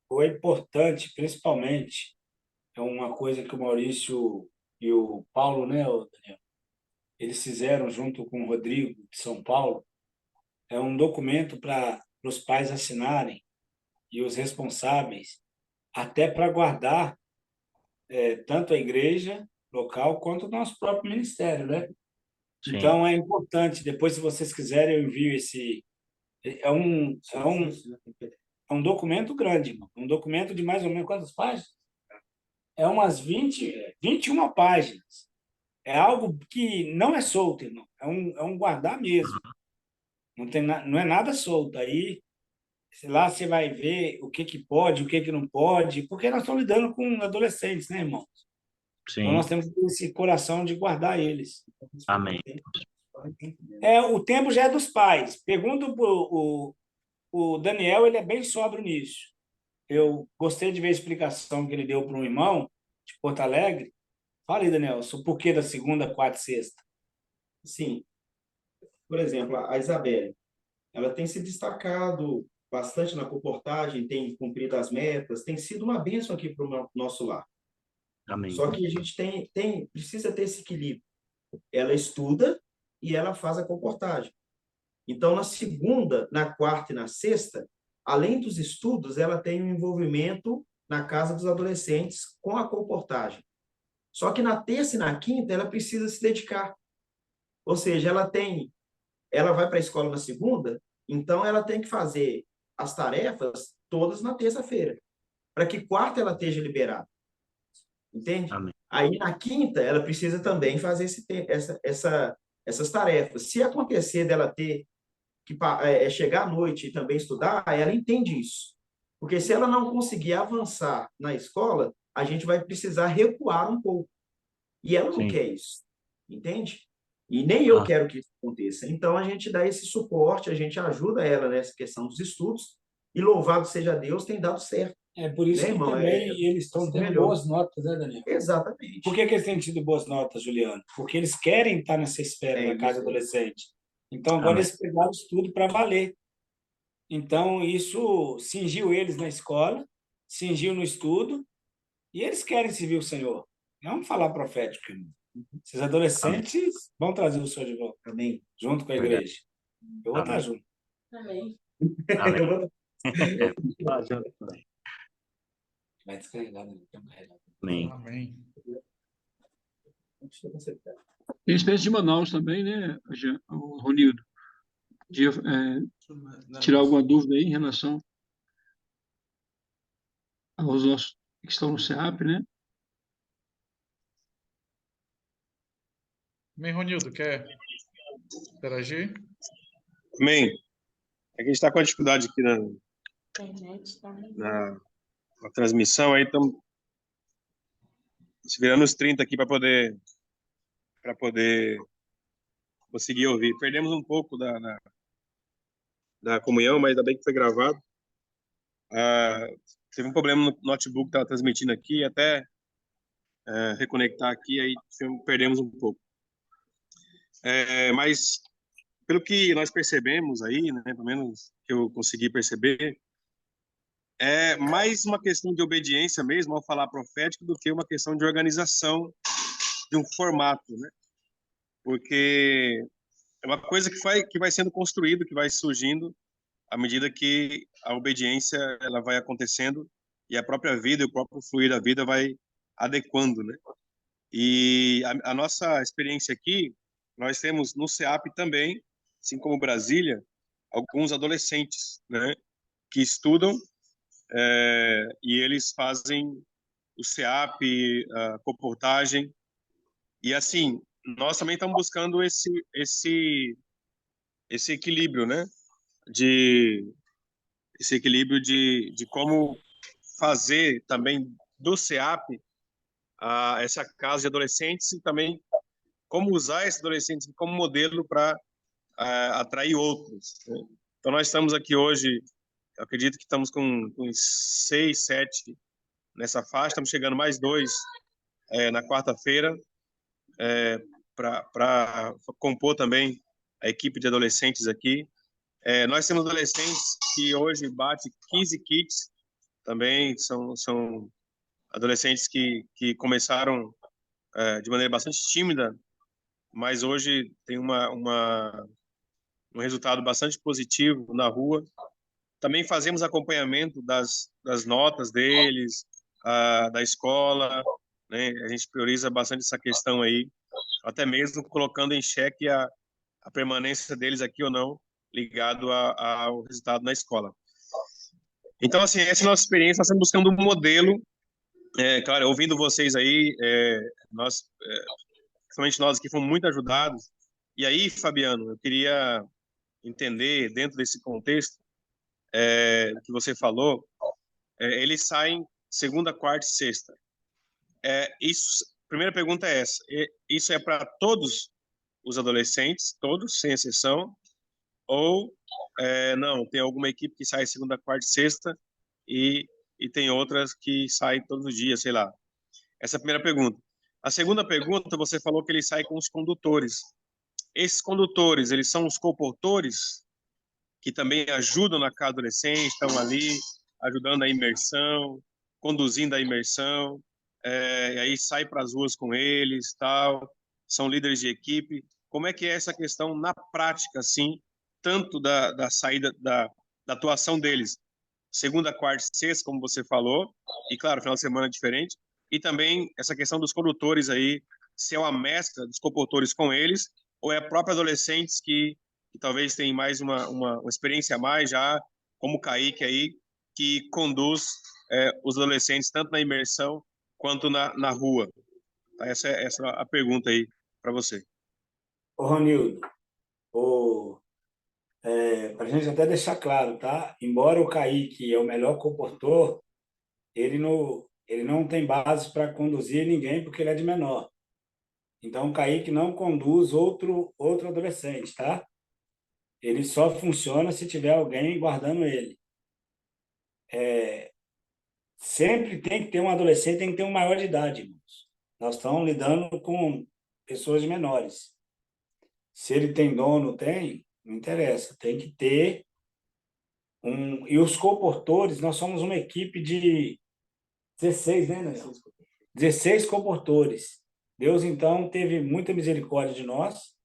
o importante, principalmente, é uma coisa que o Maurício e o Paulo, né, ô Daniel, eles fizeram junto com o Rodrigo, de São Paulo, é um documento para os pais assinarem e os responsáveis, até para guardar tanto a igreja local quanto o nosso próprio ministério, né? Sim. Então, é importante, depois, se vocês quiserem, eu envio esse... É um documento grande, irmão. Um documento de mais ou menos quantas páginas? É umas 21 páginas. É algo que não é solto, irmão. É um guardar mesmo. Não é nada solto. Aí, lá você vai ver o que pode, o que não pode, porque nós estamos lidando com adolescentes, né, irmão? Então, Sim. nós temos esse coração de guardar eles. Amém. O tempo já é dos pais. Pergunta o Daniel, ele é bem sóbrio nisso. Eu gostei de ver a explicação que ele deu para um irmão de Porto Alegre. Fala aí, Daniel, o porquê da segunda, quarta e sexta. Sim. Por exemplo, a Isabelle, ela tem se destacado bastante na comportagem, tem cumprido as metas, tem sido uma bênção aqui para o nosso lar. Amém. Só que a gente precisa ter esse equilíbrio. Ela estuda e ela faz a comportagem. Então, na segunda, na quarta e na sexta, além dos estudos, ela tem um envolvimento na casa dos adolescentes com a comportagem. Só que na terça e na quinta, ela precisa se dedicar. Ou seja, ela vai para a escola na segunda, então ela tem que fazer as tarefas todas na terça-feira, para que quarta ela esteja liberada. Entende? Amém. Aí na quinta, ela precisa também fazer essas tarefas. Se acontecer dela ter que chegar à noite e também estudar, ela entende isso. Porque se ela não conseguir avançar na escola, a gente vai precisar recuar um pouco. E ela não Sim. quer isso. Entende? E nem eu Ah. quero que isso aconteça. Então, a gente dá esse suporte, a gente ajuda ela nessa questão dos estudos, e louvado seja Deus, tem dado certo. É por isso Né, que irmão? também eles estão tendo melhor. boas notas, né, Daniel? Exatamente. Por que eles têm tido boas notas, Juliano? Porque eles querem estar nessa esfera É da casa isso. adolescente. Então, agora Amém. eles pegaram isso tudo para valer. Então, isso cingiu eles na escola, cingiu no estudo, e eles querem servir o Senhor. Vamos falar profético, irmão. Esses adolescentes vão trazer o Senhor de volta. Amém. Junto com a Verdade. igreja. Eu vou estar Amém. junto. Amém. Amém. Eu vou- Tá junto também. Vai descarregar, né? Tem um carregador. Amém. Amém. Tem experiência de Manaus também, né, o Ronildo? De tirar alguma dúvida aí em relação aos nossos que estão no SEAP, né? Amém, Ronildo, quer interagir? Amém. É que a gente está com a dificuldade aqui Internet também. na transmissão, aí estamos se virando os 30 aqui para poder conseguir ouvir. Perdemos um pouco da comunhão, mas ainda bem que foi gravado. Teve um problema no notebook que estava transmitindo aqui, até reconectar aqui, aí perdemos um pouco. Mas, pelo que nós percebemos aí, né, pelo menos que eu consegui perceber, é mais uma questão de obediência mesmo ao falar profético do que uma questão de organização de um formato, né? Porque é uma coisa que vai sendo construído, que vai surgindo à medida que a obediência ela vai acontecendo e a própria vida e o próprio fluir da vida vai adequando, né? E a nossa experiência aqui, nós temos no SEAP também, assim como Brasília, alguns adolescentes, né, que estudam e eles fazem o SEAP, a comportagem, e assim, nós também estamos buscando esse equilíbrio, né, esse equilíbrio de como fazer também do SEAP essa casa de adolescentes e também como usar esses adolescentes como modelo para atrair outros, né? Então, nós estamos aqui hoje, eu acredito que estamos com 6, 7 nessa faixa, estamos chegando mais 2 na quarta-feira para compor também a equipe de adolescentes aqui. Nós temos adolescentes que hoje bate 15 kits, também são adolescentes que começaram de maneira bastante tímida, mas hoje tem um resultado bastante positivo na rua. Também fazemos acompanhamento das notas deles, da escola, né? A gente prioriza bastante essa questão aí, até mesmo colocando em xeque a permanência deles aqui ou não, ligado ao resultado na escola. Então, assim, essa é a nossa experiência, nós estamos buscando um modelo, claro, ouvindo vocês aí, nós, principalmente nós aqui, fomos muito ajudados. E aí, Fabiano, eu queria entender, dentro desse contexto que você falou, eles saem segunda, quarta e sexta. Primeira pergunta é essa: isso é para todos os adolescentes, todos, sem exceção? Ou não, tem alguma equipe que sai segunda, quarta e sexta e tem outras que saem todos os dias, sei lá? Essa é a primeira pergunta. A segunda pergunta, você falou que eles saem com os condutores. Esses condutores, eles são os comportores que também ajudam na casa adolescente, estão ali ajudando a imersão, conduzindo a imersão, e aí sai para as ruas com eles, tal, são líderes de equipe. Como é que é essa questão na prática, assim, tanto da saída, da atuação deles, segunda, quarta e sexta, como você falou, e claro, final de semana é diferente, e também essa questão dos condutores aí, se é uma mescla dos comportores com eles, ou é próprio adolescentes que talvez tem mais uma experiência a mais já, como o Kaique aí, que conduz os adolescentes tanto na imersão quanto na rua. Essa é a pergunta aí para você. Ô, Ronildo, para a gente até deixar claro, tá? Embora o Kaique é o melhor comportor, ele não tem base para conduzir ninguém porque ele é de menor. Então, o Kaique não conduz outro adolescente, tá? Ele só funciona se tiver alguém guardando ele. sempre tem que ter um adolescente, tem que ter um maior de idade, irmãos. Nós estamos lidando com pessoas menores. Se ele tem dom ou não tem, não interessa. Tem que ter um... E os comportores, nós somos uma equipe de 16, né, Daniel? 16 comportores. Deus, então, teve muita misericórdia de nós.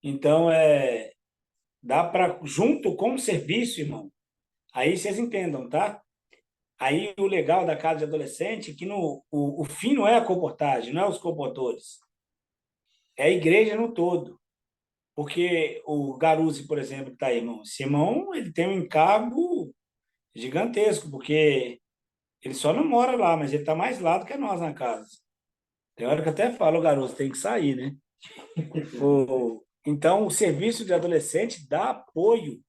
Então, dá para, junto com o serviço, irmão, aí vocês entendam, tá? Aí o legal da casa de adolescente é que o fim não é a comportagem, não é os comportores. É a igreja no todo. Porque o Garuzzi, por exemplo, que está aí, irmão, esse irmão, ele tem um encargo gigantesco, porque ele só não mora lá, mas ele está mais lá do que nós na casa. Tem hora que eu até falo, Garuzzi, tem que sair, né? Então, o serviço de adolescente dá apoio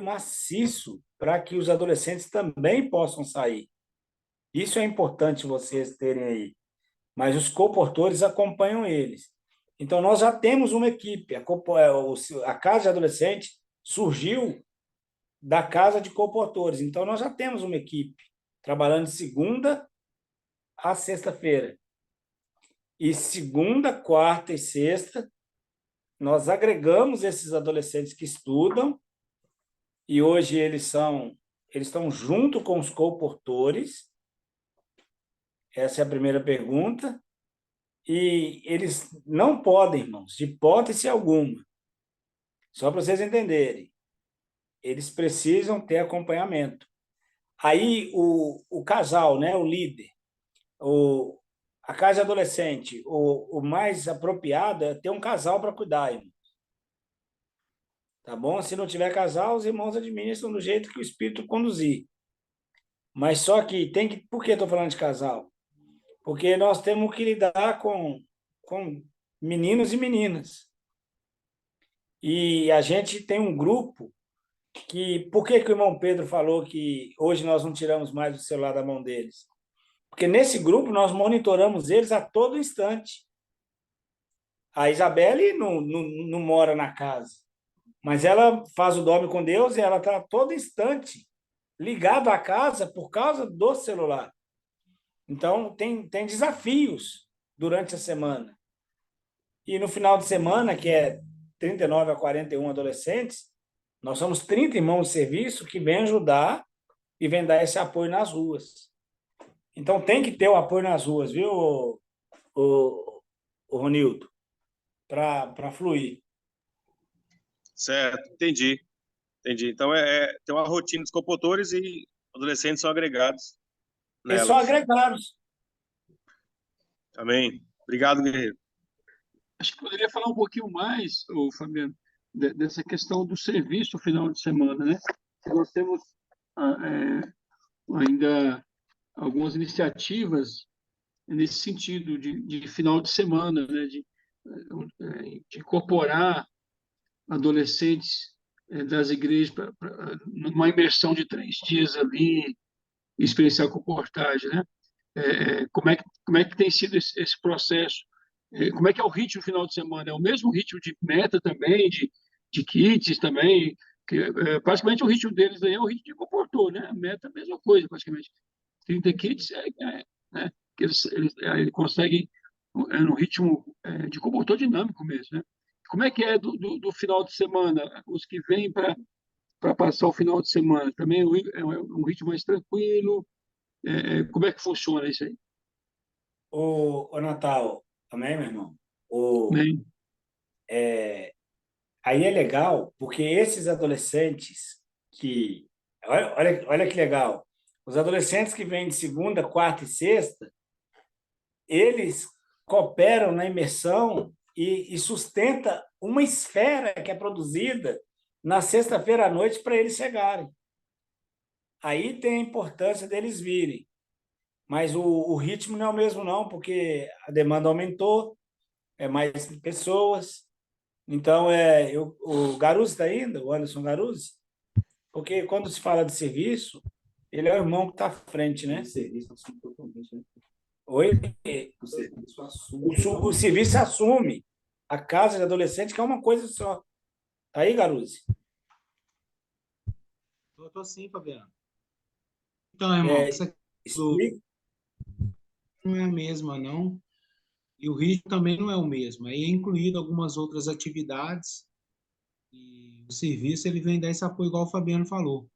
maciço para que os adolescentes também possam sair. Isso é importante vocês terem aí. Mas os comportores acompanham eles. Então, nós já temos uma equipe. A casa de adolescente surgiu da casa de comportores. Então, nós já temos uma equipe trabalhando de segunda a sexta-feira. E segunda, quarta e sexta, nós agregamos esses adolescentes que estudam, e hoje eles estão junto com os comportores. Essa é a primeira pergunta. E eles não podem, irmãos, de hipótese alguma, só para vocês entenderem, eles precisam ter acompanhamento. Aí o casal, né, o líder, a casa adolescente, o mais apropriado é ter um casal para cuidar, irmão. Tá bom? Se não tiver casal, os irmãos administram do jeito que o Espírito conduzir. Mas só que tem que... Por que estou falando de casal? Porque nós temos que lidar com meninos e meninas. E a gente tem um grupo que... Por que o irmão Pedro falou que hoje nós não tiramos mais o celular da mão deles? Porque nesse grupo nós monitoramos eles a todo instante. A Isabelle não mora na casa, mas ela faz o dorme com Deus e ela está a todo instante ligada à casa por causa do celular. Então, tem desafios durante a semana. E no final de semana, que é 39 a 41 adolescentes, nós somos 30 irmãos de serviço que vêm ajudar e vêm dar esse apoio nas ruas. Então, tem que ter o apoio nas ruas, viu, o Ronildo? Para fluir. Certo, entendi. Então, tem uma rotina dos comportores e adolescentes são agregados Eles nelas. são agregados. Amém. Obrigado, guerreiro. Acho que poderia falar um pouquinho mais, Fabiano, dessa questão do serviço final de semana, né? Nós temos ainda algumas iniciativas nesse sentido de final de semana, né? De incorporar adolescentes das igrejas numa imersão de 3 dias ali, experienciar comportagem, né? Como é que tem sido esse processo? Como é que é o ritmo final de semana? É o mesmo ritmo de meta também, de kits também, que praticamente o ritmo deles aí é o ritmo de comportou, né? A meta é a mesma coisa, praticamente. 30 kits, né? Que eles conseguem no ritmo de comportou dinâmico mesmo, né? Como é que é do final de semana? Os que vêm para passar o final de semana, também é um ritmo mais tranquilo? Como é que funciona isso aí? O Natal, também, meu irmão? Bem, Aí é legal, porque esses adolescentes que... Olha que legal. Os adolescentes que vêm de segunda, quarta e sexta, eles cooperam na imersão e sustenta uma esfera que é produzida na sexta-feira à noite para eles chegarem. Aí tem a importância deles virem. Mas o ritmo não é o mesmo, não, porque a demanda aumentou, é mais pessoas. Então, o Garuzzi está indo, o Anderson Garuzzi, porque quando se fala de serviço, ele é o irmão que está à frente, né? Oi? O serviço assume. A casa de adolescente, que é uma coisa só. Tá aí, Garuzzi? tô sim, Fabiano. Então, irmão, essa do Explica. não é a mesma, não. E o ritmo também não é o mesmo. Aí é incluído algumas outras atividades e o serviço ele vem dar esse apoio, igual o Fabiano falou.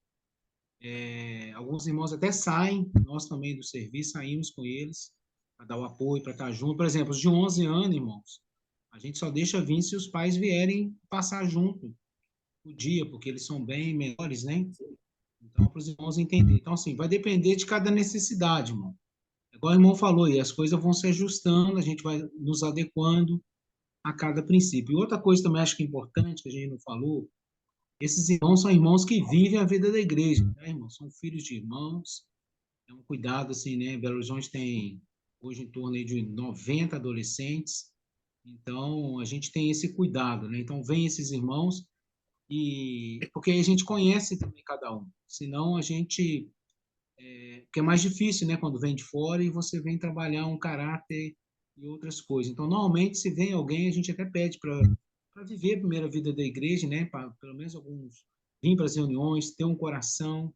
Alguns irmãos até saem, nós também do serviço saímos com eles para dar o apoio, para estar junto. Por exemplo, os de 11 anos, irmãos, a gente só deixa vir se os pais vierem passar junto o dia, porque eles são bem menores, né? Então, para os irmãos entenderem. Então, assim, vai depender de cada necessidade, irmão. Igual o irmão falou, e as coisas vão se ajustando, a gente vai nos adequando a cada princípio. E outra coisa também acho que é importante, que a gente não falou, esses irmãos são irmãos que vivem a vida da igreja, né, irmãos? São filhos de irmãos, é um cuidado, assim, né? Belo Horizonte tem hoje em torno aí de 90 adolescentes, então a gente tem esse cuidado, né? Então vem esses irmãos e porque a gente conhece também cada um, senão a gente que é mais difícil, né, quando vem de fora e você vem trabalhar um caráter e outras coisas. Então, normalmente, se vem alguém, a gente até pede para viver a primeira vida da igreja, né, para pelo menos alguns vir para as reuniões, ter um coração.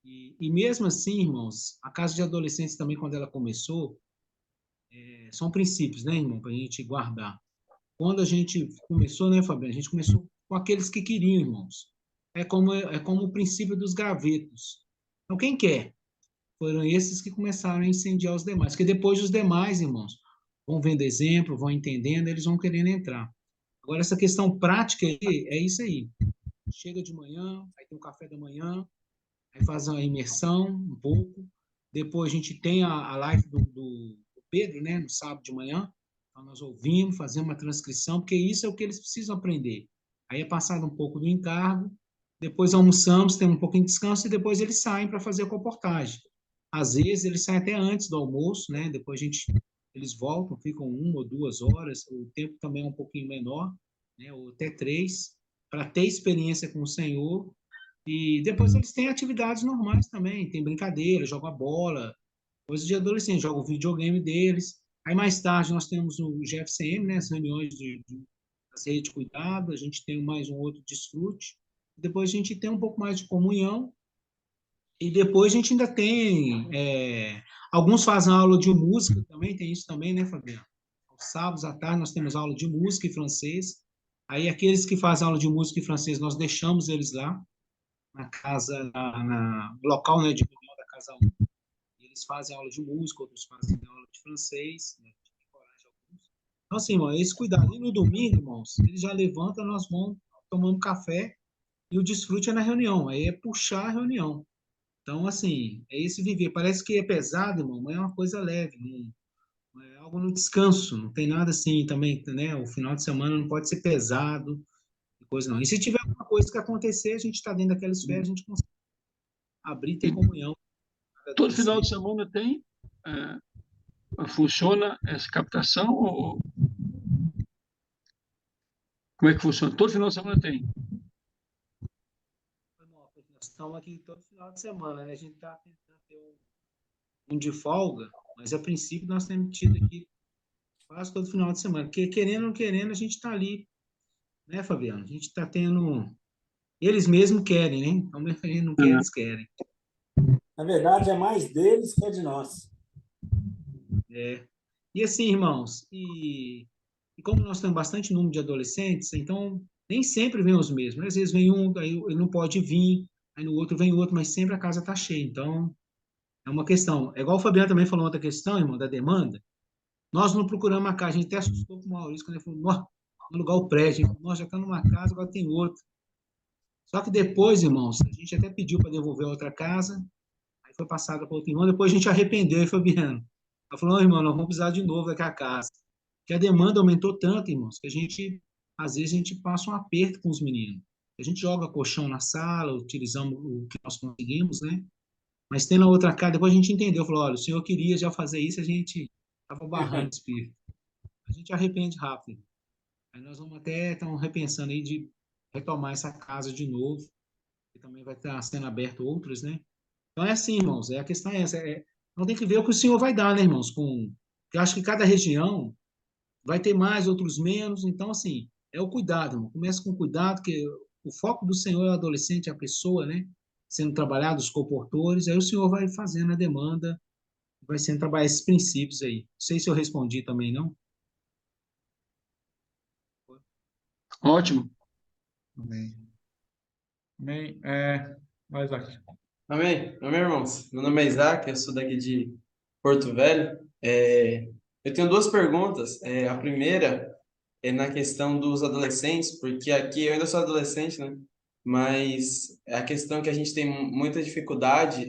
E mesmo assim, irmãos, a casa de adolescentes também, quando ela começou, são princípios, né, irmão, para a gente guardar. Quando a gente começou, né, Fabiano, a gente começou com aqueles que queriam, irmãos. É como o princípio dos gravetos. Então, quem quer? Foram esses que começaram a incendiar os demais. Porque depois os demais, irmãos, vão vendo exemplo, vão entendendo, eles vão querendo entrar. Agora, essa questão prática aí, é isso aí. Chega de manhã, aí tem o café da manhã, aí faz uma imersão um pouco. Depois a gente tem a live do Pedro, né, no sábado de manhã. Então, nós ouvimos, fazemos uma transcrição, porque isso é o que eles precisam aprender. Aí é passado um pouco do encargo, depois almoçamos, temos um pouquinho de descanso, e depois eles saem para fazer a comportagem. Às vezes eles saem até antes do almoço, né? Depois eles voltam, ficam 1 ou 2 horas. O tempo também é um pouquinho menor, né? Ou até 3, para ter experiência com o Senhor. E depois eles têm atividades normais também, tem brincadeira, joga bola, coisas de adolescente, joga o videogame deles. Aí mais tarde nós temos o GFCM, né? As reuniões das redes de cuidado, a gente tem mais um outro desfrute. Depois a gente tem um pouco mais de comunhão. E depois a gente ainda tem. Alguns fazem aula de música também, tem isso também, né, Fabiano? Aos sábados à tarde nós temos aula de música e francês. Aí aqueles que fazem aula de música e francês, nós deixamos eles lá, na casa, no local, né, de reunião da Casa 1. Eles fazem aula de música, outros fazem aula de francês, né, de coragem alguns. Então, assim, irmão, esse cuidado. E no domingo, irmãos, eles já levantam, nós vamos, tomamos café e o desfrute é na reunião. Aí é puxar a reunião. Então, assim, é esse viver. Parece que é pesado, irmão, mas é uma coisa leve, não é algo no descanso, não tem nada assim também, né? O final de semana não pode ser pesado, coisa não. E se tiver alguma coisa que acontecer, a gente está dentro daquela esfera, a gente consegue abrir e ter comunhão. Todo final de semana tem, funciona essa captação ou como é que funciona? Todo final de semana tem. Nós estamos aqui todo final de semana, né? A gente está tentando ter um de folga, mas a princípio nós temos tido aqui quase todo final de semana. Porque querendo ou não querendo, a gente está ali, né, Fabiano? A gente está tendo. Eles mesmos querem, né? Então, a gente não quer, eles querem. Na verdade, é mais deles que é de nós. E assim, irmãos, e como nós temos bastante número de adolescentes, então nem sempre vem os mesmos. Às vezes vem um, aí ele não pode vir, aí no outro vem outro, mas sempre a casa está cheia. Então, é uma questão. É igual o Fabiano também falou outra questão, irmão, da demanda. Nós não procuramos uma casa, a gente até assustou com o Maurício quando ele falou, nós alugar o prédio, nós já estamos numa casa, agora tem outra. Só que depois, irmãos, a gente até pediu para devolver a outra casa, aí foi passada para outro irmão, depois a gente arrependeu, e Fabiano. Ela falou, irmão, nós vamos precisar de novo daquela casa. Porque a demanda aumentou tanto, irmãos, que às vezes a gente passa um aperto com os meninos. A gente joga colchão na sala, utilizamos o que nós conseguimos, né? Mas tendo a outra casa, depois a gente entendeu, falou, olha, o senhor queria já fazer isso, a gente estava barrando o espírito. A gente arrepende rápido. Aí nós vamos até, estamos repensando aí de retomar essa casa de novo, que também vai estar sendo aberto outras, né? Então é assim, irmãos, a questão é essa, não tem que ver o que o Senhor vai dar, né, irmãos? Eu acho que cada região vai ter mais, outros menos, então, assim, é o cuidado, irmão. Começa com cuidado, que o foco do Senhor é o adolescente, é a pessoa, né? sendo trabalhado, os comportores, aí o senhor vai fazendo a demanda, vai sendo trabalhar esses princípios aí. Não sei se eu respondi também, não? Ótimo. Amém. Amém. Vai, Isaac. Amém. Amém, irmãos. Meu nome é Isaac, eu sou daqui de Porto Velho. Eu tenho duas perguntas. A primeira é na questão dos adolescentes, porque aqui eu ainda sou adolescente, né? Mas a questão que a gente tem muita dificuldade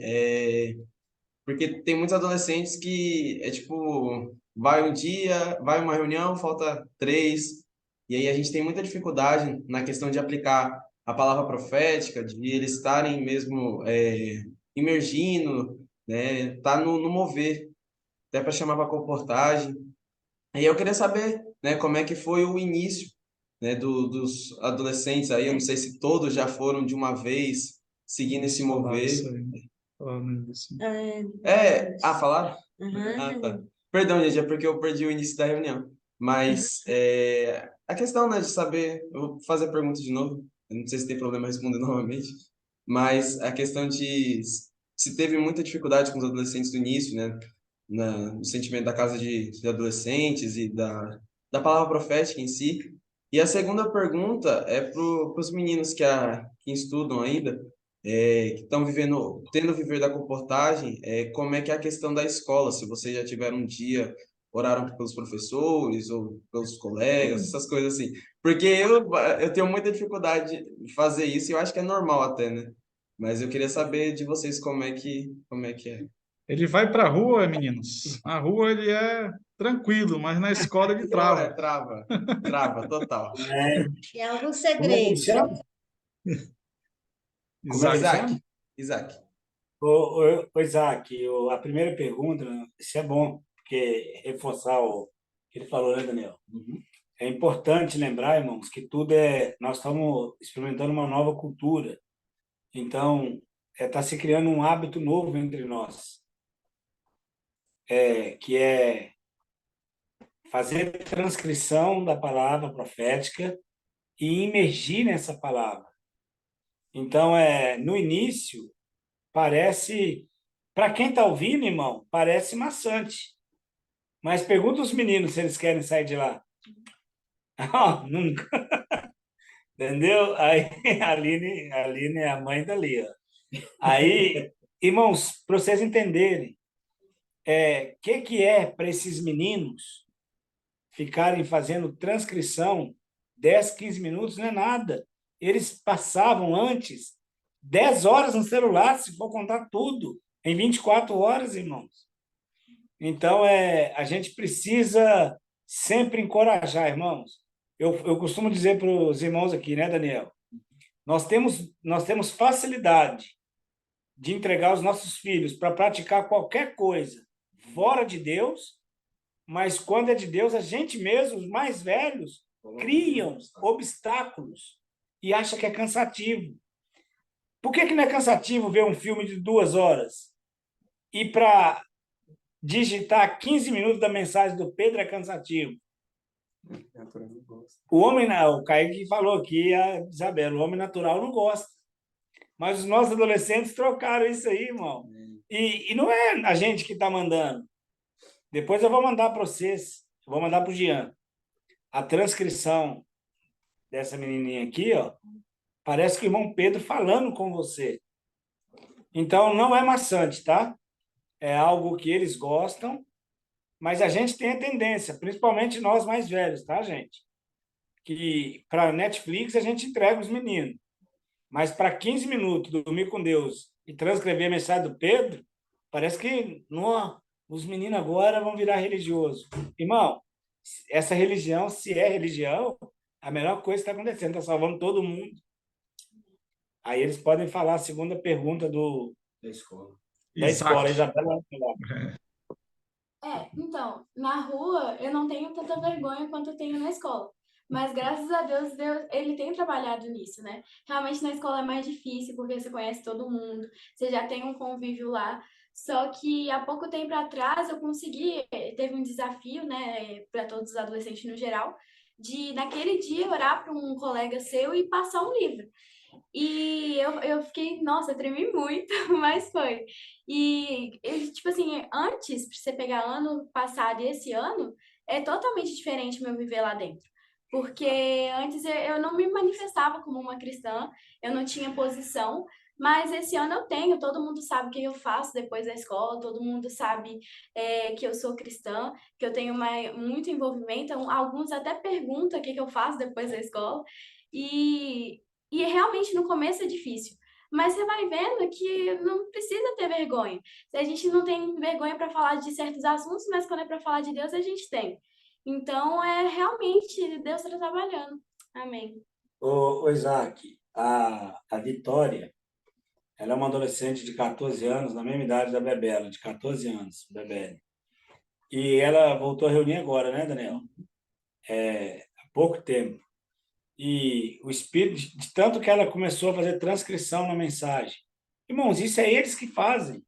porque tem muitos adolescentes que é tipo, vai um dia, vai uma reunião, falta três, e aí a gente tem muita dificuldade na questão de aplicar a palavra profética, de eles estarem mesmo imergindo, né, tá no mover, até para chamar para comportagem. E eu queria saber, né, como é que foi o início, né, dos adolescentes aí, eu não sei se todos já foram de uma vez seguindo esse Falar mover. isso aí, né? Falando isso. Falaram? Uhum. Ah, tá. Perdão, gente, é porque eu perdi o início da reunião. Mas a questão, né, de saber, eu vou fazer a pergunta de novo, eu não sei se tem problema responder novamente, mas a questão de se teve muita dificuldade com os adolescentes no início, né, no sentimento da casa de adolescentes e da palavra profética em si. E a segunda pergunta é para os meninos que estudam ainda, que estão vivendo, tendo o viver da comportagem, como é que é a questão da escola, se vocês já tiveram um dia, oraram pelos professores ou pelos colegas, essas coisas assim. Porque eu tenho muita dificuldade de fazer isso e eu acho que é normal até, né? Mas eu queria saber de vocês como é que é. Ele vai para a rua, meninos. Na rua ele é tranquilo, mas na escola ele trava. Trava, total. E alguns Como é que ele segredos. chama? Como é que ele chama? Isaac. Ô, Isaac, a primeira pergunta, né, isso é bom, porque reforçar o que ele falou, né, Daniel? É importante lembrar, irmãos, que nós estamos experimentando uma nova cultura. Então, está se criando um hábito novo entre nós, que é fazer transcrição da palavra profética e imergir nessa palavra. Então, no início, parece, para quem está ouvindo, irmão, parece maçante. Mas pergunta os meninos se eles querem sair de lá. Nunca. Entendeu? Aí, a Aline é a mãe dali, ó. Aí, irmãos, para vocês entenderem, que é para esses meninos ficarem fazendo transcrição 10, 15 minutos, não é nada. Eles passavam antes 10 horas no celular, se for contar tudo, em 24 horas, irmãos. Então, a gente precisa sempre encorajar, irmãos. Eu costumo dizer para os irmãos aqui, né, Daniel? Nós temos facilidade de entregar os nossos filhos para praticar qualquer coisa fora de Deus, mas quando é de Deus, a gente mesmo, os mais velhos, criam obstáculos e acha que é cansativo. Por que não é cansativo ver um filme de 2 horas? E para digitar 15 minutos da mensagem do Pedro é cansativo. O homem, o Kaique falou aqui, a Isabela, o homem natural não gosta. Mas os nossos adolescentes trocaram isso aí, irmão. E não é a gente que está mandando. Depois eu vou mandar para vocês, eu vou mandar para o Jean. A transcrição dessa menininha aqui, ó, parece que o irmão Pedro falando com você. Então, não é maçante, tá? É algo que eles gostam, mas a gente tem a tendência, principalmente nós mais velhos, tá, gente? Que para Netflix a gente entrega os meninos. Mas para 15 minutos, dormir com Deus e transcrever a mensagem do Pedro, parece que os meninos agora vão virar religioso. Irmão, essa religião, se é religião, a melhor coisa está acontecendo, está salvando todo mundo. Aí eles podem falar a segunda pergunta da escola. Da escola, Isabela. Então, na rua eu não tenho tanta vergonha quanto eu tenho na escola. Mas graças a Deus, ele tem trabalhado nisso, né? Realmente na escola é mais difícil, porque você conhece todo mundo, você já tem um convívio lá. Só que há pouco tempo atrás eu teve um desafio, né, para todos os adolescentes no geral, de naquele dia orar para um colega seu e passar um livro. E eu fiquei, nossa, eu tremi muito, mas foi. Tipo assim, antes, pra você pegar ano passado e esse ano, é totalmente diferente meu viver lá dentro. Porque antes eu não me manifestava como uma cristã, eu não tinha posição, mas esse ano eu tenho, todo mundo sabe o que eu faço depois da escola, todo mundo sabe que eu sou cristã, que eu tenho muito envolvimento, alguns até perguntam o que eu faço depois da escola. E, e realmente no começo é difícil. Mas você vai vendo que não precisa ter vergonha. A gente não tem vergonha para falar de certos assuntos, mas quando é para falar de Deus, a gente tem. Então, é realmente Deus está trabalhando. Amém. Ô Isaac, a Vitória, ela é uma adolescente de 14 anos, na mesma idade da Bebela, de 14 anos, Bebele. E ela voltou a reunir agora, né, Daniel? Há pouco tempo. E o Espírito, de tanto que ela começou a fazer transcrição na mensagem. Irmãos, isso é eles que fazem.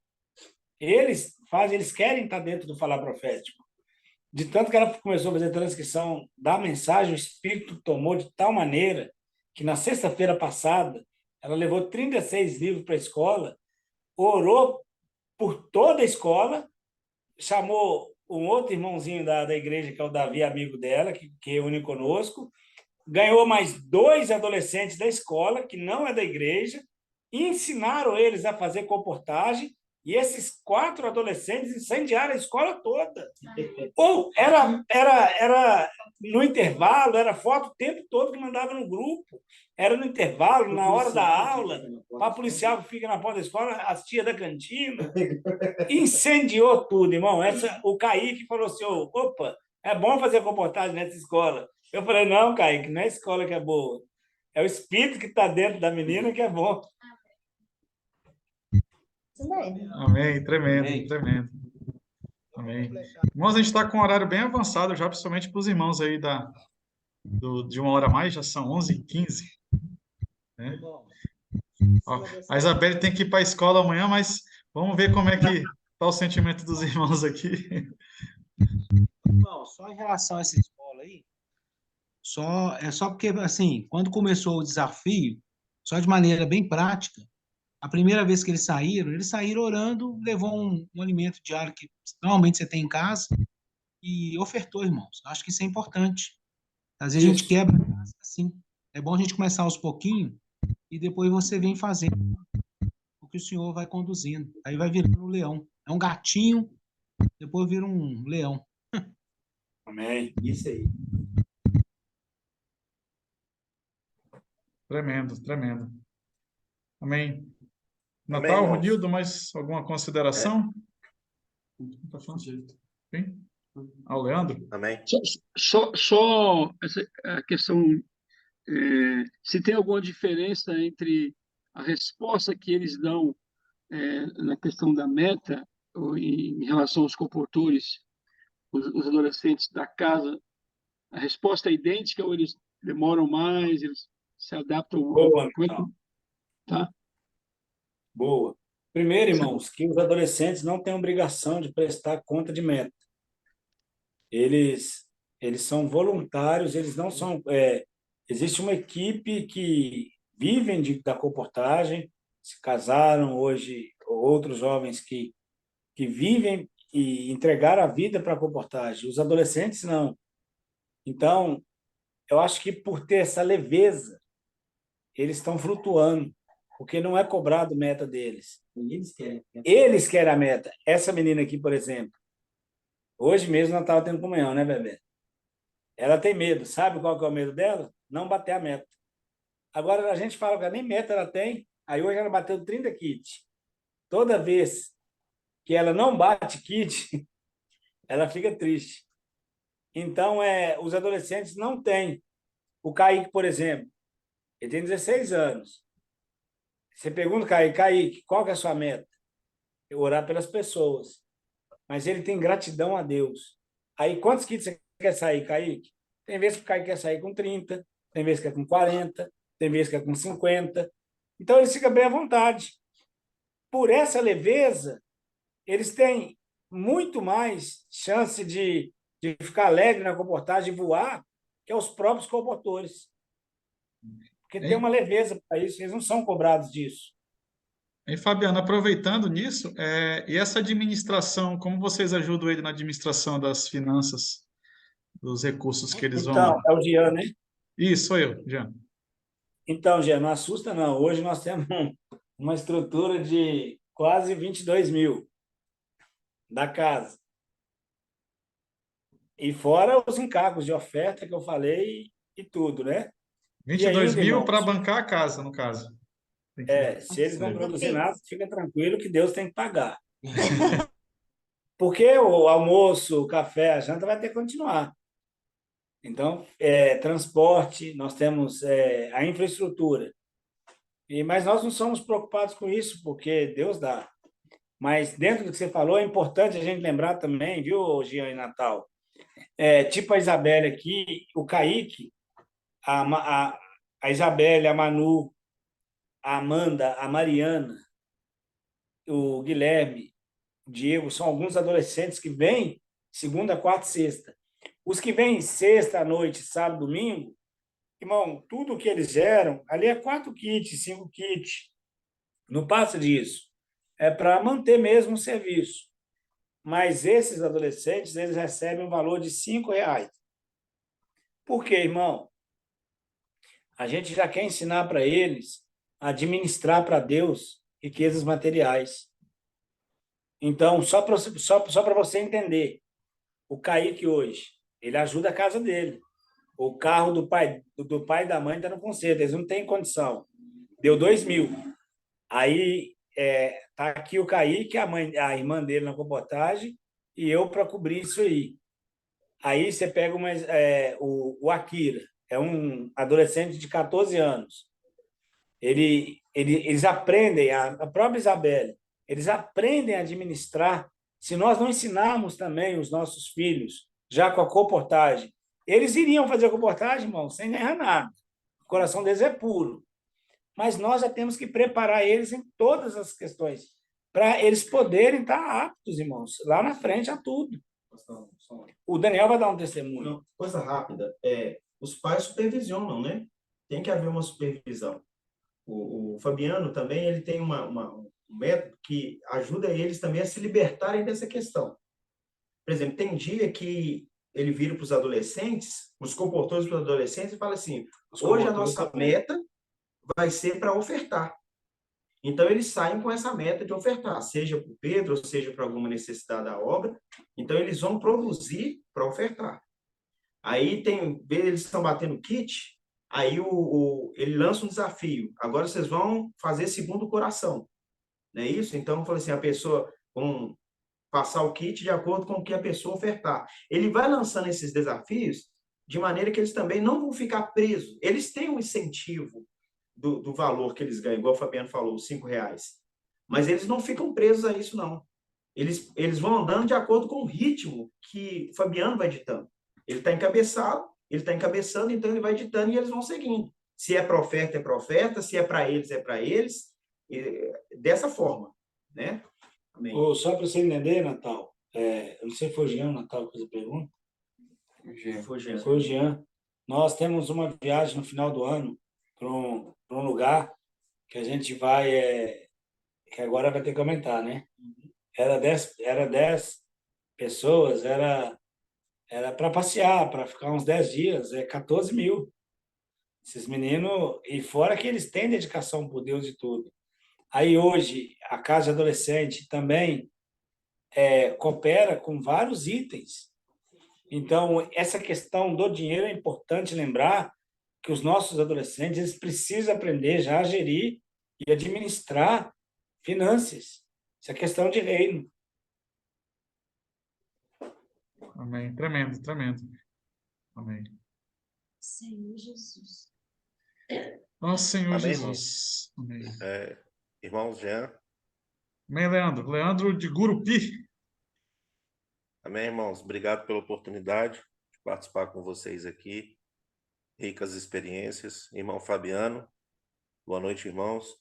Eles fazem, eles querem estar dentro do falar profético. De tanto que ela começou a fazer transcrição da mensagem, o Espírito tomou de tal maneira que na sexta-feira passada ela levou 36 livros para a escola, orou por toda a escola, chamou um outro irmãozinho da igreja, que é o Davi, amigo dela, que reúne conosco, ganhou mais 2 adolescentes da escola, que não é da igreja, e ensinaram eles a fazer comportagem, e esses 4 adolescentes incendiaram a escola toda. Ou era no intervalo, era foto o tempo todo que mandava no grupo. Era no intervalo, na hora da aula, para policial que fica na porta da escola, as tias da cantina. Incendiou tudo, irmão. O Kaique falou assim, opa, é bom fazer comportagem nessa escola. Eu falei, não, Kaique, não é a escola que é boa. É o espírito que está dentro da menina que é bom. Amém. Tremendo, Amém. tremendo. Amém. Irmãos, a gente está com um horário bem avançado já, principalmente para os irmãos aí de 1 hora a mais, já são 11h15. Né? Ó, a Isabelle tem que ir para a escola amanhã, mas vamos ver como é que está o sentimento dos irmãos aqui. Não, só em relação a essa escola aí, só porque, assim, quando começou o desafio, só de maneira bem prática, a primeira vez que eles saíram orando, levou um alimento diário que normalmente você tem em casa e ofertou, irmãos. Acho que isso é importante. Às vezes a gente quebra a casa assim. É bom a gente começar aos pouquinhos e depois você vem fazendo o que o Senhor vai conduzindo. Aí vai virando um leão. É um gatinho, depois vira um leão. Amém. Isso aí. Tremendo, tremendo. Amém. Amém, Natal, irmãos. Ronildo, mais alguma consideração? Tá falando direito. Sim? Ao Leandro? Amém. Só a questão, se tem alguma diferença entre a resposta que eles dão na questão da meta, ou em relação aos comportores, os adolescentes da casa, a resposta é idêntica ou eles demoram mais, eles se adaptam? Boa, Como é que, tá? boa. Primeiro, irmãos, que os adolescentes não têm obrigação de prestar conta de meta. Eles são voluntários, eles não são... existe uma equipe que vivem da comportagem, se casaram hoje, outros jovens que vivem e entregaram a vida para a comportagem. Os adolescentes, não. Então, eu acho que por ter essa leveza, eles estão flutuando, porque não é cobrado meta deles. Eles querem a meta. Essa menina aqui, por exemplo, hoje mesmo nós estávamos tendo comunhão, né, Bebê? Ela tem medo. Sabe qual que é o medo dela? Não bater a meta. Agora, a gente fala que nem meta ela tem, aí hoje ela bateu 30 kits. Toda vez que ela não bate kit, ela fica triste. Então, os adolescentes não têm. O Kaique, por exemplo, ele tem 16 anos. Você pergunta, Kaique, qual que é a sua meta? Eu orar pelas pessoas. Mas ele tem gratidão a Deus. Aí, quantos kits você quer sair, Kaique? Tem vezes que o Kaique quer sair com 30, tem vezes que é com 40, tem vezes que é com 50. Então, ele fica bem à vontade. Por essa leveza, eles têm muito mais chance de ficar alegre na comportagem e voar que os próprios comportores. porque tem uma leveza para isso, eles não são cobrados disso. E Fabiano, aproveitando nisso, e essa administração, como vocês ajudam ele na administração das finanças, dos recursos que eles vão... Então, é o Jean, né? Isso, sou eu, Jean. Então, Jean, não assusta não. Hoje nós temos uma estrutura de quase 22 mil da casa. E fora os encargos de oferta que eu falei e tudo, né? 22 ainda, mil irmãos, para bancar a casa, no caso. se eles não Certo. produzirem nada, fica tranquilo que Deus tem que pagar. Porque o almoço, o café, a janta vai ter que continuar. Então, transporte, nós temos a infraestrutura. Mas nós não somos preocupados com isso, porque Deus dá. Mas dentro do que você falou, é importante a gente lembrar também, viu, Jean e Natal? Tipo a Isabelle aqui, o Kaique, a Isabelle, a Manu, a Amanda, a Mariana, o Guilherme, o Diego, são alguns adolescentes que vêm segunda, quarta e sexta. Os que vêm sexta à noite, sábado, domingo, irmão, tudo que eles geram, ali é 4 kits, 5 kits. Não passa disso. É para manter mesmo o serviço. Mas esses adolescentes, eles recebem um valor de R$ 5. Por quê, irmão? A gente já quer ensinar para eles a administrar para Deus riquezas materiais. Então, só para você entender, o Kaique hoje, ele ajuda a casa dele. O carro do pai e da mãe está no conserto, eles não têm condição. Deu 2 mil. Aí tá aqui o Kaique, a irmã dele na comportagem, e eu para cobrir isso aí. Aí você pega o Akira, é um adolescente de 14 anos. Eles aprendem, a própria Isabelle, eles aprendem a administrar. Se nós não ensinarmos também os nossos filhos, já com a comportagem, eles iriam fazer a comportagem, irmão, sem ganhar nada. O coração deles é puro. Mas nós já temos que preparar eles em todas as questões, para eles poderem estar aptos, irmãos, lá na frente a tudo. O Daniel vai dar um testemunho. Não, coisa rápida. Os pais supervisionam, né? Tem que haver uma supervisão. O Fabiano também ele tem um método que ajuda eles também a se libertarem dessa questão. Por exemplo, tem dia que ele vira para os adolescentes, os comportadores para os adolescentes, e fala assim: hoje a nossa meta vai ser para ofertar. Então, eles saem com essa meta de ofertar, seja para o Pedro, ou seja para alguma necessidade da obra. Então, eles vão produzir para ofertar. Aí, eles estão batendo kit, aí ele lança um desafio. Agora, vocês vão fazer segundo o coração. Não é isso? Então, eu falei assim, a pessoa vão passar o kit de acordo com o que a pessoa ofertar. Ele vai lançando esses desafios de maneira que eles também não vão ficar presos. Eles têm um incentivo do valor que eles ganham, igual o Fabiano falou, os R$ 5. Mas eles não ficam presos a isso, não. Eles vão andando de acordo com o ritmo que o Fabiano vai ditando. Ele está encabeçando, então ele vai ditando e eles vão seguindo. Se é para oferta, se é para eles, dessa forma, né? Amém. Só para você entender, Natal, eu não sei se foi o Jean, Natal, que fez a pergunta. Foi o Jean. Nós temos uma viagem no final do ano para um lugar que a gente vai, que agora vai ter que aumentar, né? Era 10 pessoas, era para passear, para ficar uns 10 dias, 14 mil. Esses meninos, e fora que eles têm dedicação por Deus e tudo. Aí hoje, a Casa de Adolescente também coopera com vários itens. Então, essa questão do dinheiro é importante lembrar que os nossos adolescentes eles precisam aprender já a gerir e administrar finanças. Isso é questão de reino. Amém. Tremendo, tremendo. Amém. Senhor Jesus. Nosso Senhor Amém, Jesus. Amém. Irmãos Jean. Amém, Leandro. Leandro de Gurupi. Amém, irmãos. Obrigado pela oportunidade de participar com vocês aqui. Ricas experiências. Irmão Fabiano. Boa noite, irmãos.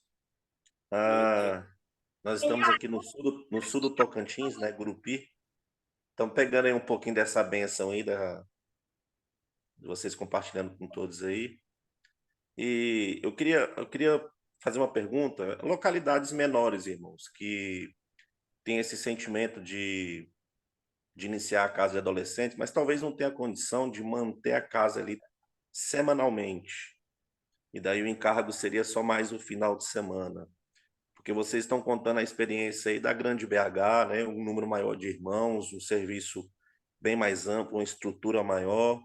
Nós estamos aqui no sul do Tocantins, né, Gurupi. Estamos pegando aí um pouquinho dessa bênção aí, de vocês compartilhando com todos aí. E eu queria fazer uma pergunta. Localidades menores, irmãos, que têm esse sentimento de iniciar a casa de adolescente, mas talvez não tenha condição de manter a casa ali semanalmente. E daí o encargo seria só mais o final de semana. Porque vocês estão contando a experiência aí da grande BH, né? Um número maior de irmãos, um serviço bem mais amplo, uma estrutura maior.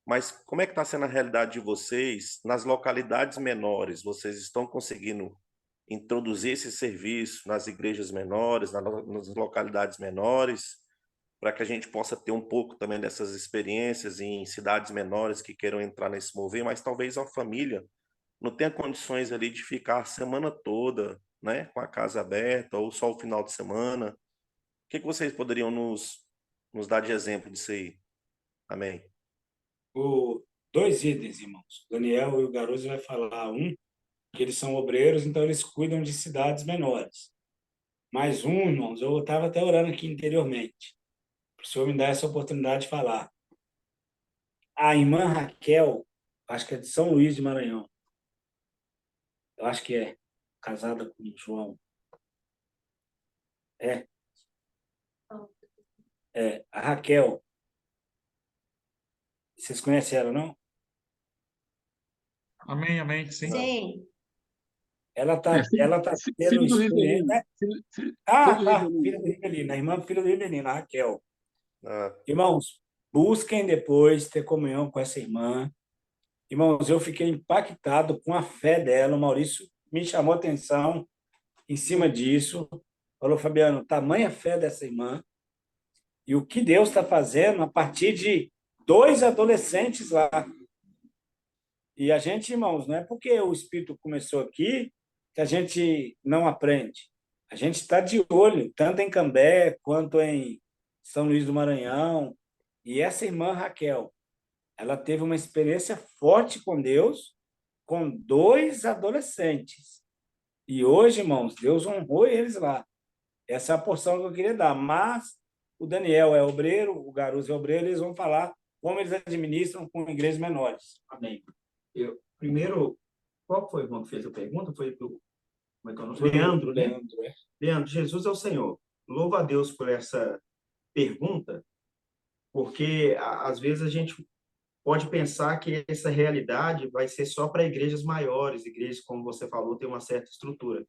Mas como é que está sendo a realidade de vocês nas localidades menores? Vocês estão conseguindo introduzir esse serviço nas igrejas menores, nas localidades menores, para que a gente possa ter um pouco também dessas experiências em cidades menores que queiram entrar nesse mover, mas talvez a família não tenha condições ali de ficar a semana toda, né, com a casa aberta ou só o final de semana. O que vocês poderiam nos dar de exemplo disso aí? Amém. Dois itens, irmãos. O Daniel e o Garoso vai falar que eles são obreiros, então eles cuidam de cidades menores. Mais irmãos, eu estava até orando aqui anteriormente, para o senhor me dar essa oportunidade de falar. A irmã Raquel, acho que é de São Luís de Maranhão, eu acho que é, casada com o João. A Raquel. Vocês conhecem ela, não? Amém, amém, sim. Sim. Ela tá tendo Filho do experiência. Rivelino. Né? Filho do Filha do Rivelino. Rivelino, a irmã filha do Rivelino, a Raquel. Ah, Irmãos, busquem depois ter comunhão com essa irmã. Irmãos, eu fiquei impactado com a fé dela. O Maurício me chamou a atenção em cima disso. Falou, Fabiano, tamanha fé dessa irmã e o que Deus está fazendo a partir de 2 adolescentes lá. E a gente, irmãos, não é porque o Espírito começou aqui que a gente não aprende. A gente está de olho, tanto em Cambé quanto em São Luís do Maranhão. E essa irmã Raquel, ela teve uma experiência forte com Deus, com 2 adolescentes. E hoje, irmãos, Deus honrou eles lá. Essa é a porção que eu queria dar. Mas o Daniel é obreiro, o Garoso é obreiro, eles vão falar como eles administram com igrejas menores. Amém. Primeiro, qual foi o irmão que fez a pergunta? Foi como é que é o nome? Foi Leandro, né? Leandro, Leandro, Jesus é o Senhor. Louva a Deus por essa pergunta, porque às vezes a gente pode pensar que essa realidade vai ser só para igrejas maiores, igrejas, como você falou, tem uma certa estrutura.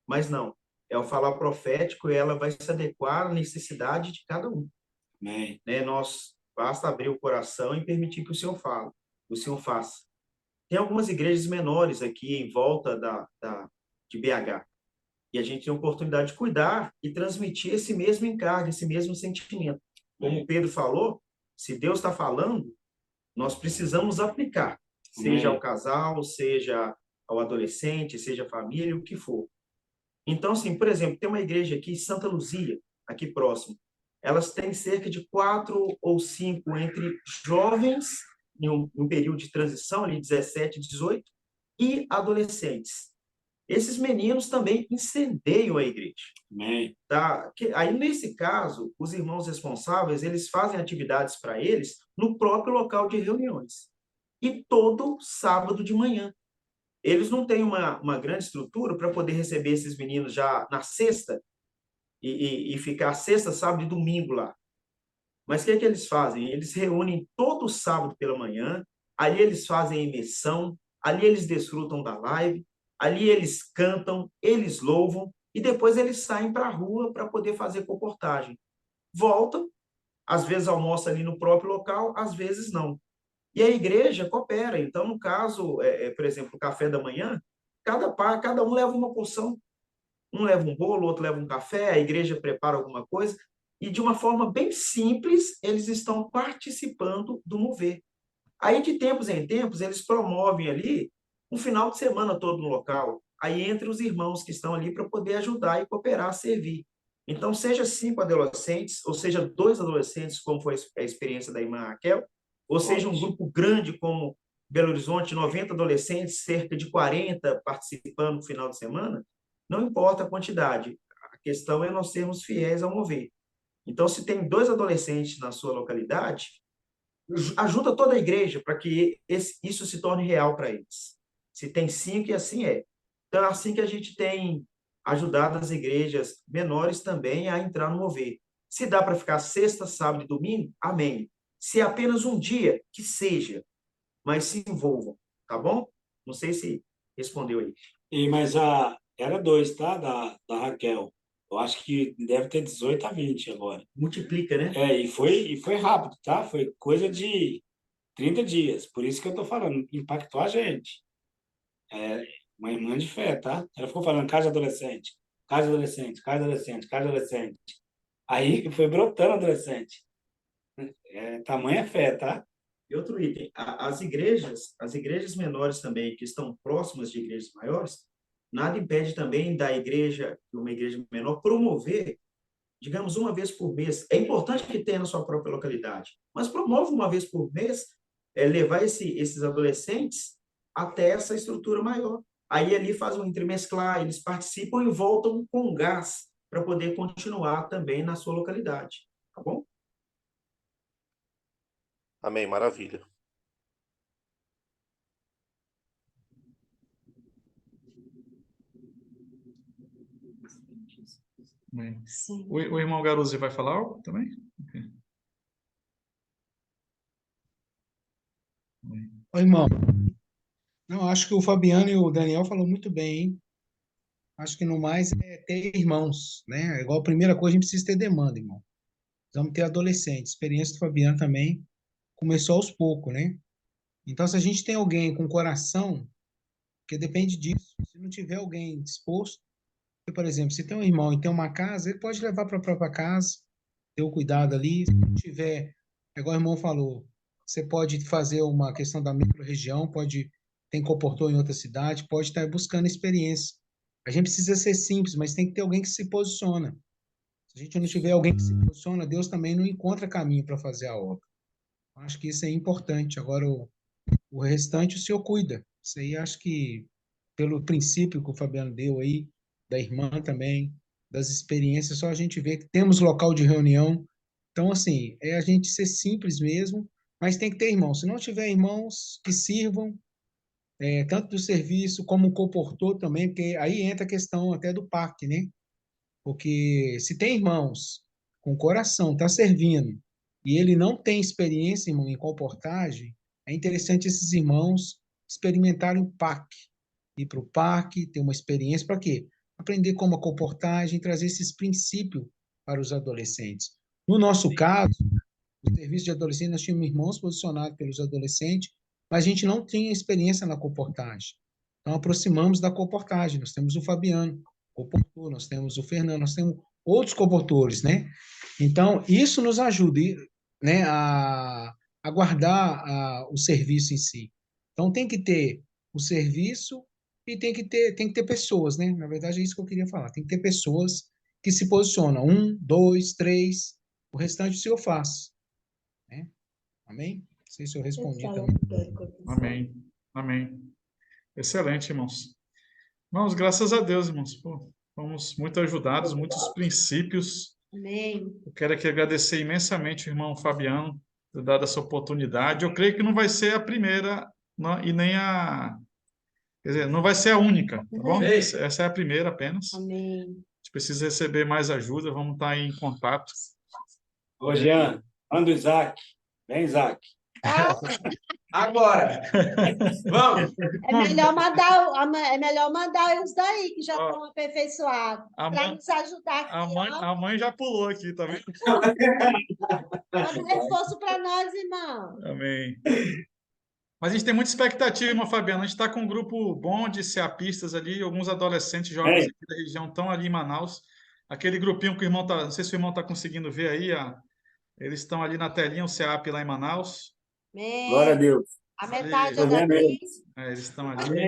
Mas não, é o falar profético e ela vai se adequar à necessidade de cada um. Amém. Né? Nós basta abrir o coração e permitir que o Senhor fale, o Senhor faça. Tem algumas igrejas menores aqui em volta de BH, e a gente tem a oportunidade de cuidar e transmitir esse mesmo encargo, esse mesmo sentimento. Como o Pedro falou, se Deus está falando, nós precisamos aplicar, seja ao casal, seja ao adolescente, seja a família, o que for. Então, assim, por exemplo, tem uma igreja aqui, Santa Luzia, aqui próximo. Elas têm cerca de 4 ou 5 entre jovens, em um período de transição, ali 17, 18, e adolescentes. Esses meninos também incendeiam a igreja. Amém. Tá? Aí, nesse caso, os irmãos responsáveis, eles fazem atividades para eles no próprio local de reuniões. E todo sábado de manhã. Eles não têm uma grande estrutura para poder receber esses meninos já na sexta e ficar sexta, sábado e domingo lá. Mas o que é que eles fazem? Eles reúnem todo sábado pela manhã, ali eles fazem a imersão, ali eles desfrutam da live, ali eles cantam, eles louvam, e depois eles saem para a rua para poder fazer comportagem. Voltam, às vezes almoçam ali no próprio local, às vezes não. E a igreja coopera. Então, no caso, por exemplo, o café da manhã, cada um leva uma porção. Um leva um bolo, outro leva um café, a igreja prepara alguma coisa, e de uma forma bem simples, eles estão participando do mover. Aí, de tempos em tempos, eles promovem ali um final de semana todo no local, aí entre os irmãos que estão ali para poder ajudar e cooperar, servir. Então, seja 5 adolescentes, ou seja 2 adolescentes, como foi a experiência da irmã Raquel, ou seja um grupo grande como Belo Horizonte, 90 adolescentes, cerca de 40 participando no final de semana, não importa a quantidade, a questão é nós sermos fiéis ao mover. Então, se tem 2 adolescentes na sua localidade, ajuda toda a igreja para que isso se torne real para eles. Se tem 5, e assim é. Então, é assim que a gente tem ajudado as igrejas menores também a entrar no mover. Se dá para ficar sexta, sábado e domingo, amém. Se é apenas um dia, que seja, mas se envolvam, tá bom? Não sei se respondeu aí. Mas era 2, tá? Da Raquel. Eu acho que deve ter 18 a 20 agora. Multiplica, né? E foi rápido, tá? Foi coisa de 30 dias. Por isso que eu tô falando, impactou a gente. Uma irmã de fé, tá? Ela ficou falando casa de adolescente, casa de adolescente, casa de adolescente, casa de adolescente. Aí foi brotando adolescente. Tamanha fé, tá? E outro item, as igrejas menores também, que estão próximas de igrejas maiores, nada impede também da igreja, uma igreja menor, promover, digamos, uma vez por mês. É importante que tenha na sua própria localidade, mas promove uma vez por mês, levar esses adolescentes até essa estrutura maior. Aí ali faz um entremesclar, eles participam e voltam com gás para poder continuar também na sua localidade. Tá bom? Amém, maravilha. Bem. O irmão Garuzzi vai falar algo também? Okay. Oi, irmão. Não, acho que o Fabiano e o Daniel falou muito bem, hein? Acho que no mais é ter irmãos, né? Igual a primeira coisa, a gente precisa ter demanda, irmão. Vamos ter adolescente. A experiência do Fabiano também começou aos poucos, né? Então, se a gente tem alguém com coração, porque depende disso. Se não tiver alguém disposto, por exemplo, se tem um irmão e tem uma casa, ele pode levar para a própria casa, ter o cuidado ali. Se não tiver, igual o irmão falou, você pode fazer uma questão da micro-região, tem comportou em outra cidade, pode estar buscando experiência. A gente precisa ser simples, mas tem que ter alguém que se posiciona. Se a gente não tiver alguém que se posiciona, Deus também não encontra caminho para fazer a obra. Acho que isso é importante. Agora, o restante o Senhor cuida. Isso aí acho que, pelo princípio que o Fabiano deu aí, da irmã também, das experiências, só a gente vê que temos local de reunião. Então, assim, é a gente ser simples mesmo, mas tem que ter irmãos. Se não tiver irmãos que sirvam, tanto do serviço como o comportor também, porque aí entra a questão até do PAC, né? Porque se tem irmãos com coração, está servindo, e ele não tem experiência, irmão, em comportagem, é interessante esses irmãos experimentarem o PAC, ir para o PAC, ter uma experiência, para quê? Aprender como a comportagem, trazer esses princípios para os adolescentes. No nosso caso, no serviço de adolescente, nós tínhamos irmãos posicionados pelos adolescentes, mas a gente não tinha experiência na comportagem. Então, aproximamos da comportagem. Nós temos o Fabiano, comportor, nós temos o Fernando, nós temos outros comportores, né? Então, isso nos ajuda, né, a guardar o serviço em si. Então, tem que ter o serviço e tem que ter pessoas, né? Na verdade, é isso que eu queria falar. Tem que ter pessoas que se posicionam. 1, 2, 3, o restante o Senhor faz. Né? Amém? Não sei se eu respondi também. Amém. Amém. Excelente, irmãos. Irmãos, graças a Deus, irmãos. Pô, fomos muito ajudados, muitos princípios. Amém. Eu quero aqui agradecer imensamente o irmão Fabiano por ter dado essa oportunidade. Eu creio que não vai ser a primeira e nem a... Quer dizer, não vai ser a única, tá bom? Essa é a primeira apenas. Amém. A gente precisa receber mais ajuda, vamos estar em contato. Ô, Jean, manda o Isaac. Vem, Isaac. Agora! Vamos! É melhor mandar os daí, que já estão aperfeiçoados, para nos ajudar aqui. A mãe já pulou aqui, tá vendo? Manda reforço para nós, irmão. Amém. Mas a gente tem muita expectativa, irmão Fabiano. A gente está com um grupo bom de ceapistas ali, alguns adolescentes jovens aqui da região estão ali em Manaus. Aquele grupinho que o irmão está, não sei se o irmão está conseguindo ver aí, eles estão ali na telinha, o CEAP lá em Manaus. Amém. Glória a Deus. A metade é daqui. Eles estão ali.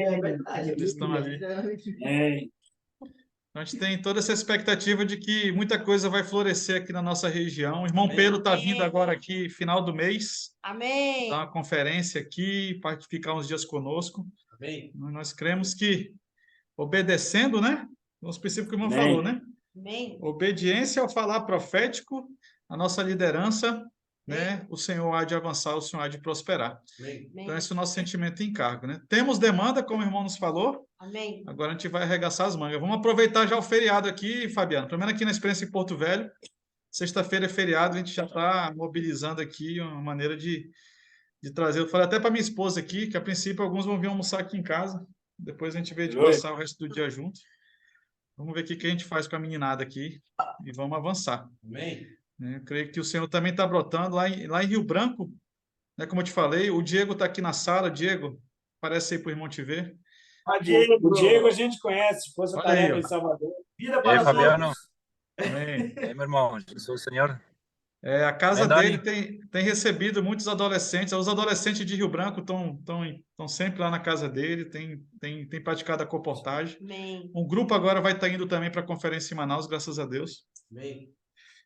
Eles estão ali. Então, a gente tem toda essa expectativa de que muita coisa vai florescer aqui na nossa região. O irmão Pedro está vindo agora aqui, final do mês. Amém. Dar uma conferência aqui, para ficar uns dias conosco. Amém. Nós cremos que, obedecendo, né? Os princípios que o irmão falou, né? Amém. Obediência ao falar profético, a nossa liderança né, o Senhor há de avançar, o Senhor há de prosperar. Amém. Então, esse é o nosso sentimento e encargo, né? Temos demanda, como o irmão nos falou. Amém. Agora a gente vai arregaçar as mangas. Vamos aproveitar já o feriado aqui, Fabiano. Pelo menos aqui na experiência em Porto Velho. Sexta-feira é feriado, a gente já está mobilizando aqui uma maneira de trazer. Eu falei até para minha esposa aqui, que a princípio alguns vão vir almoçar aqui em casa. Depois a gente vê de passar o resto do dia junto. Vamos ver o que a gente faz com a meninada aqui e vamos avançar. Amém. Eu creio que o Senhor também está brotando lá em Rio Branco, né, como eu te falei, o Diego está aqui na sala. Diego, aparece aí para o irmão te ver. O Diego a gente conhece, esposa tarefa em Salvador. Vida para Fabiano. Amém. Meu irmão, Jesus o Senhor. A casa Dani. dele tem recebido muitos adolescentes. Os adolescentes de Rio Branco estão sempre lá na casa dele, tem praticado a comportagem. Amém. Um grupo agora vai estar indo também para a conferência em Manaus, graças a Deus. Amém.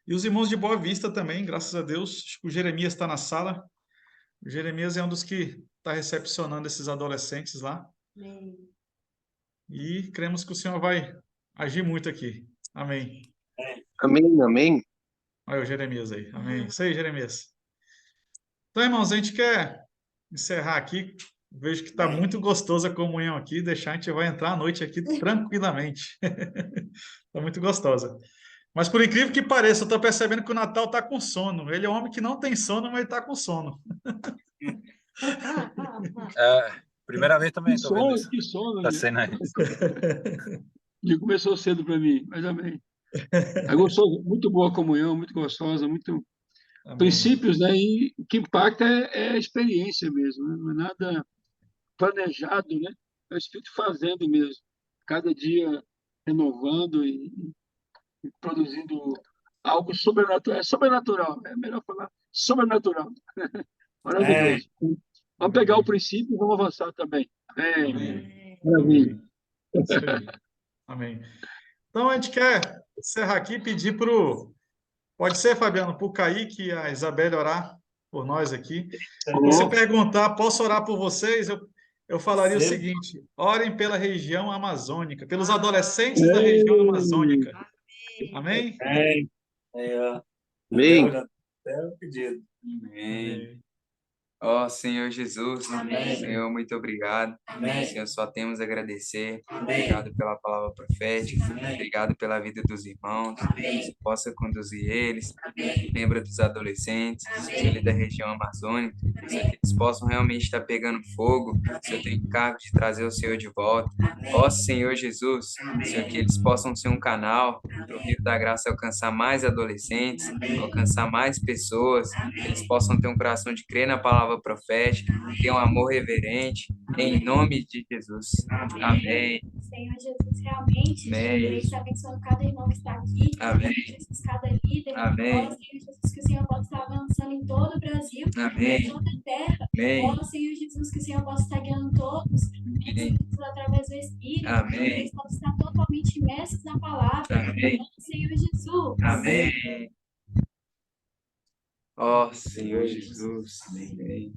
E os irmãos de Boa Vista também, graças a Deus. Acho que o Jeremias está na sala. O Jeremias é um dos que está recepcionando esses adolescentes lá. Amém. E cremos que o Senhor vai agir muito aqui. Amém. Amém, amém. Olha o Jeremias aí. Amém. Isso aí, Jeremias. Então, irmãos, a gente quer encerrar aqui. Vejo que está muito gostosa a comunhão aqui. Deixar, a gente vai entrar à noite aqui tranquilamente. Está muito gostosa. Mas, por incrível que pareça, eu estou percebendo que o Natal está com sono. Ele é um homem que não tem sono, mas está com sono. Primeira vez também estou vendo isso. Que sono, Tá sendo aí. Ele começou cedo para mim, mas amém. É gostoso, muito boa a comunhão, muito gostosa, muito Amém. princípios, né? E o que impacta é a experiência mesmo, né? Não é nada planejado, né? É o Espírito fazendo mesmo, cada dia renovando e produzindo algo sobrenatural. É sobrenatural, é melhor falar sobrenatural. Maravilhoso. Vamos pegar o princípio e vamos avançar também. Amém. Maravilha. Amém. Então, a gente quer encerrar aqui e pedir para o... Pode ser, Fabiano, para o Kaique e a Isabelle orar por nós aqui. Se você perguntar, posso orar por vocês? Eu falaria o seguinte: orem pela região amazônica, pelos adolescentes da região amazônica. Amém? Amém. Pedido. Amém. Ó Senhor Jesus, Amém. Senhor, muito obrigado. Amém. Senhor, só temos a agradecer. Amém. Obrigado pela palavra profética. Amém. Obrigado pela vida dos irmãos. Amém. Que possa conduzir eles. Amém. Lembra dos adolescentes, Senhor, da região amazônica. Senhor, que eles possam realmente estar pegando fogo. Senhor, tem encargo de trazer o Senhor de volta. Ó Senhor Jesus, Senhor, que eles possam ser um canal para o Rio da Graça alcançar mais adolescentes, alcançar mais pessoas. Que eles possam ter um coração de crer na palavra profética, ter um amor reverente, em nome de Jesus. Amém. Senhor Jesus, realmente, Amém. está abençoando cada irmão que está aqui, Amém. Jesus, cada líder, Amém. ó, Senhor Jesus, que o Senhor possa estar avançando em todo o Brasil, Amém. em toda a terra, Amém. ó Senhor Jesus, que o Senhor possa estar guiando todos, através do Espírito, Amém. que eles possam estar totalmente imersos na palavra, Amém. ó Senhor Jesus. Amém. Ó Senhor Jesus. Amém.